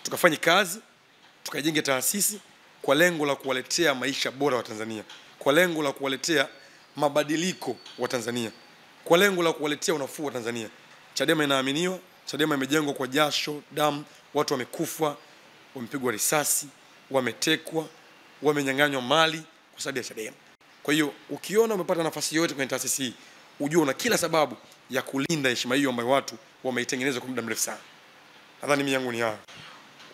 Tukafanye kazi, tukajenge taasisi kwa lengo la kuwaletea maisha bora wa Tanzania, kwa lengo la kuwaletea mabadiliko wa Tanzania, kwa lengo la kuwaletea unafuu wa Tanzania. Chadema inaaminiwa, Chadema imejengwa kwa jasho, damu, watu wamekufa, wamepigwa risasi, wametekwa, wamenyang'anywa mali kwa sababu ya Chadema. Kwa hiyo ukiona umepata nafasi yote kwenye taasisi hii, ujue una kila sababu ya kulinda heshima hiyo ambayo watu wameitengeneza kwa muda mrefu sana. Nadhani mimi yangu ni haya.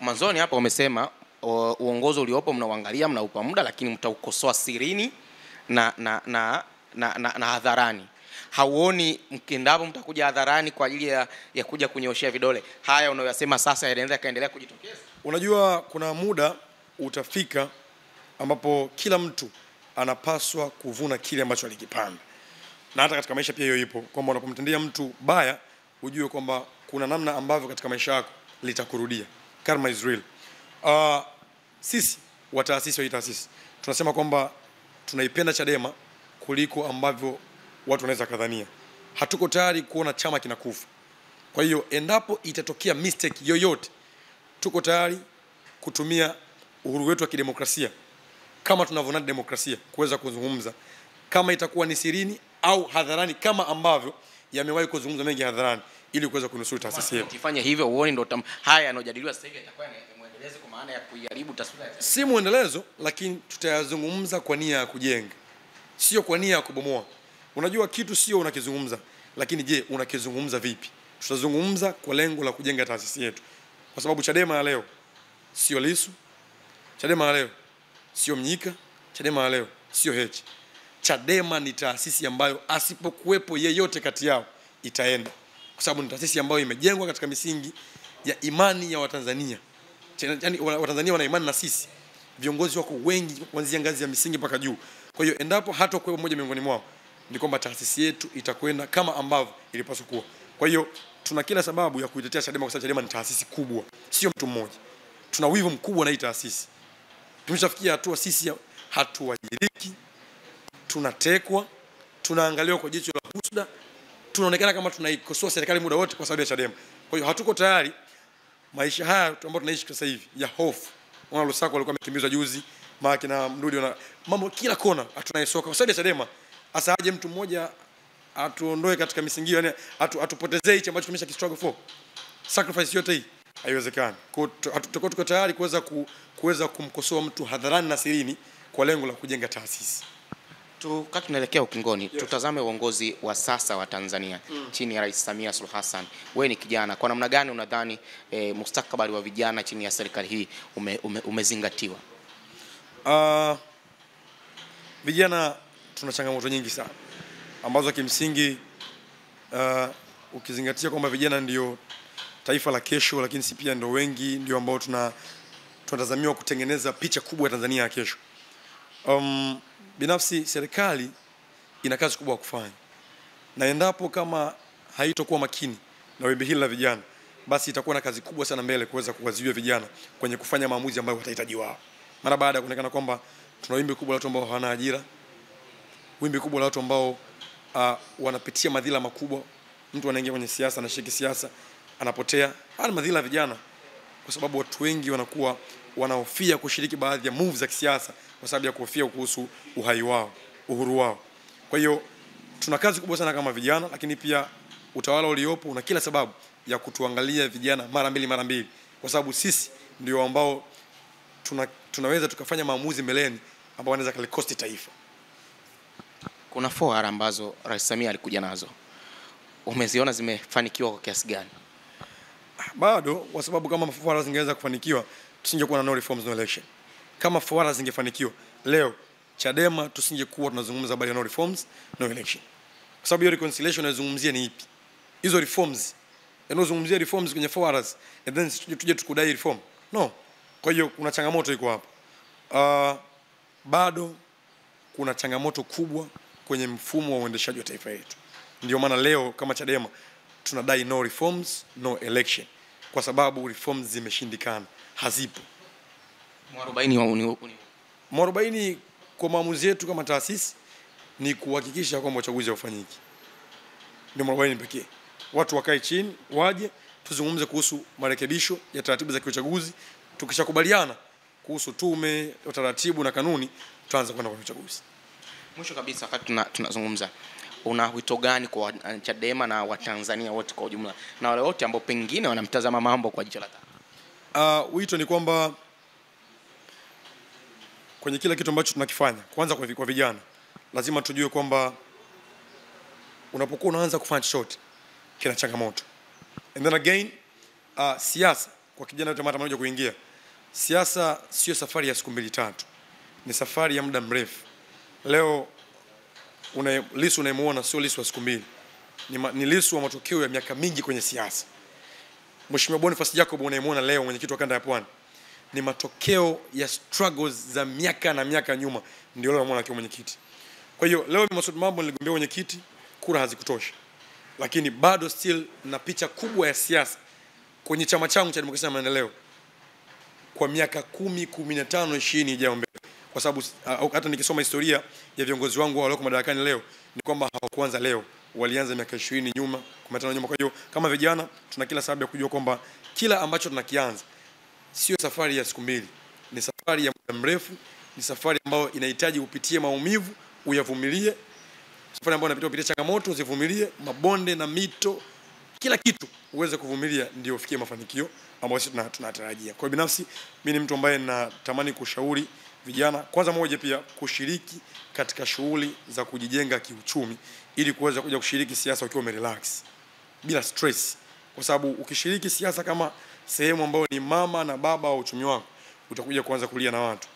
Mwanzoni hapa umesema uongozi uliopo mnauangalia, mnaupa muda, lakini mtaukosoa sirini na hadharani. Hauoni mkindapo mtakuja hadharani kwa ajili ya kuja kunyoshia vidole haya unayosema sasa yanaweza kaendelea kujitokeza? Unajua kuna muda utafika ambapo kila mtu anapaswa kuvuna kile ambacho alikipanda. Na hata katika maisha pia hiyo ipo, kwamba unapomtendea mtu baya ujue kwamba kuna namna ambavyo katika maisha yako litakurudia. Karma is real. Sisi wa taasisi wa hii taasisi tunasema kwamba tunaipenda Chadema kuliko ambavyo watu wanaweza kadhania. Hatuko tayari kuona chama kinakufa. Kwa hiyo endapo itatokea mistake yoyote, tuko tayari kutumia uhuru wetu wa kidemokrasia kama tunavyoona demokrasia kuweza kuzungumza, kama itakuwa ni sirini au hadharani, kama ambavyo yamewahi kuzungumza mengi hadharani, ili kuweza kunusuru taasisi yetu. Ukifanya hivyo uone ndo haya yanojadiliwa sasa hivi yatakuwa ni muendelezo, kwa maana ya kuiharibu taswira ya si muendelezo, lakini tutayazungumza kwa nia ya kujenga, sio kwa nia ya kubomoa. Unajua kitu sio unakizungumza, lakini je, unakizungumza vipi? Tutazungumza kwa lengo la kujenga taasisi yetu, kwa sababu Chadema ya leo sio Lissu, Chadema ya leo sio Mnyika, Chadema ya leo sio Heche. Chadema ni taasisi ambayo asipokuwepo yeyote kati yao itaenda, kwa sababu ni taasisi ambayo imejengwa katika misingi ya imani ya Watanzania. Yaani Watanzania wana imani na sisi. Viongozi wako wengi kuanzia ngazi ya misingi mpaka juu. Kwa hiyo endapo hata kwa mmoja miongoni mwao, ni kwamba taasisi yetu itakwenda kama ambavyo ilipaswa kuwa. Kwa hiyo tuna kila sababu ya kuitetea Chadema, kwa sababu Chadema ni taasisi kubwa, sio mtu mmoja. Tuna wivu mkubwa na hii taasisi. Tumeshafikia hatua sisi hatuwajiriki, tunatekwa, tunaangaliwa kwa jicho la husda, tunaonekana kama tunaikosoa serikali muda wote kwa sababu ya Chadema. Kwa hiyo hatuko tayari maisha haya ambayo tunaishi sasa hivi ya hofu. Wana Lusako walikuwa wamekimbizwa juzi, Maki na Mdudi na mambo kila kona tunayesoka kwa sababu ya Chadema. Asa aje mtu mmoja atuondoe katika misingi, yani atupotezee hicho ambacho tumesha struggle for. Sacrifice yote hii haiwezekani. Kwa hiyo tuko tayari kuweza kumkosoa mtu hadharani na sirini kwa lengo la kujenga taasisi. Wakati tunaelekea ukingoni, tutazame uongozi wa sasa wa Tanzania chini ya Rais Samia Suluhu Hassan. Wewe ni kijana, kwa namna gani unadhani mustakabali wa vijana chini ya serikali hii umezingatiwa? Vijana tuna changamoto nyingi sana ambazo kimsingi ukizingatia kwamba vijana ndio taifa la kesho, lakini si pia ndio wengi ndio ambao tunatazamiwa kutengeneza picha kubwa ya Tanzania ya kesho. Binafsi serikali ina kazi kubwa ya kufanya, na endapo kama haitokuwa makini na wimbi hili la vijana, basi itakuwa na kazi kubwa sana mbele kuweza kuwazuia vijana kwenye kufanya maamuzi ambayo watahitaji wao. Mara baada ya kuonekana kwamba tuna wimbi kubwa la watu ambao hawana ajira, wimbi kubwa la watu ambao wanapitia madhila makubwa. Mtu anaingia kwenye siasa, anashiriki siasa, anapotea. Hana madhila vijana, kwa sababu watu wengi wanakuwa wanahofia kushiriki baadhi ya moves za kisiasa kwa sababu ya kuhofia kuhusu uhai wao, uhuru wao. Kwa hiyo tuna kazi kubwa sana kama vijana, lakini pia utawala uliopo una kila sababu ya kutuangalia vijana mara mbili, kwa sababu sisi ndio ambao tunaweza tukafanya maamuzi mbeleni ambao wanaweza kalikosti taifa. Kuna 4R ambazo Rais Samia alikuja nazo. Umeziona zimefanikiwa kwa kiasi gani? Bado, kwa sababu kama 4R zingeweza kufanikiwa, tusingekuwa na no reforms no election. Kama 4R zingefanikiwa, leo Chadema tusingekuwa tunazungumza habari ya no reforms no election. Kwa sababu hiyo reconciliation inazungumzia ni ipi? Hizo reforms. Yanazungumzia reforms kwenye 4Rs and then tuje tukudai reform. No. Kwa hiyo kuna changamoto iko hapa. Bado kuna changamoto kubwa kwenye mfumo wa uendeshaji wa taifa letu. Ndio maana leo kama Chadema tunadai no reforms no election, kwa sababu reforms zimeshindikana, hazipo. Mwarobaini kwa maamuzi yetu kama taasisi ni kuhakikisha kwamba uchaguzi haufanyiki. Ndio mwarobaini pekee. Watu wakae chini, waje tuzungumze kuhusu marekebisho ya taratibu za kiuchaguzi. Tukishakubaliana kuhusu tume, utaratibu na kanuni, tutaanza kwenda kwa uchaguzi. Mwisho kabisa, wakati tunazungumza, una wito gani kwa Chadema na Watanzania wote kwa ujumla na wale wote ambao pengine wanamtazama mambo kwa jicho la tatu? Wito ni kwamba kwenye kila kitu ambacho tunakifanya, kwanza kwa vijana, lazima tujue kwamba unapokuwa unaanza kufanya chochote kina changamoto. And then again, siasa kwa kijana yote mmoja kuingia, siasa sio safari ya siku 2-3. Ni safari ya muda mrefu. Leo Lissu unayemuona sio Lissu wa siku 2. Ni Lissu wa matokeo ya miaka mingi kwenye siasa. Mheshimiwa Boniface Jacob unayemuona leo mwenyekiti wa kanda ya Pwani ni matokeo ya struggles za miaka na miaka nyuma, ndio leo unamuona akiwa mwenyekiti. Kwa hiyo leo Masud Mambo niligombea mwenyekiti, kura hazikutosha. Lakini bado still na picha kubwa ya siasa kwenye chama changu cha Demokrasia na Maendeleo kwa miaka 10, 15, 20 ijayo mbele. Kwa sababu hata nikisoma historia ya viongozi wangu walioko madarakani leo, ni kwamba hawakuanza leo, walianza miaka 20 nyuma, 15 nyuma. Kwa hiyo kama vijana tuna kila sababu ya kujua kwamba kila ambacho tunakianza sio safari ya siku 2, ni safari ya muda mrefu, ni safari ambayo inahitaji upitie maumivu, uyavumilie. Safari ambayo inapita upitie changamoto, uzivumilie, mabonde na mito, kila kitu uweze kuvumilia ndio ufikie mafanikio ambayo sisi tunatarajia. Kwa binafsi mimi ni mtu ambaye natamani kushauri vijana, kwanza moja pia kushiriki katika shughuli za kujijenga kiuchumi ili kuweza kuja kushiriki siasa ukiwa umerelax bila stress, kwa sababu ukishiriki siasa kama sehemu ambayo ni mama na baba wa uchumi wako, utakuja kuanza kulia na watu.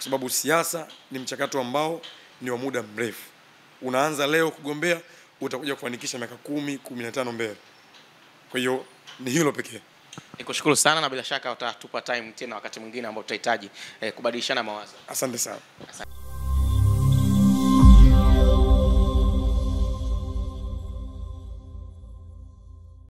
kwa sababu siasa ni mchakato ambao ni wa muda mrefu. Unaanza leo kugombea, utakuja kufanikisha miaka 10, 15 mbele. Kwa hiyo ni hilo pekee. Nikushukuru sana na bila shaka utatupa time tena wakati mwingine ambao tutahitaji kubadilishana mawazo. Asante sana. Asante.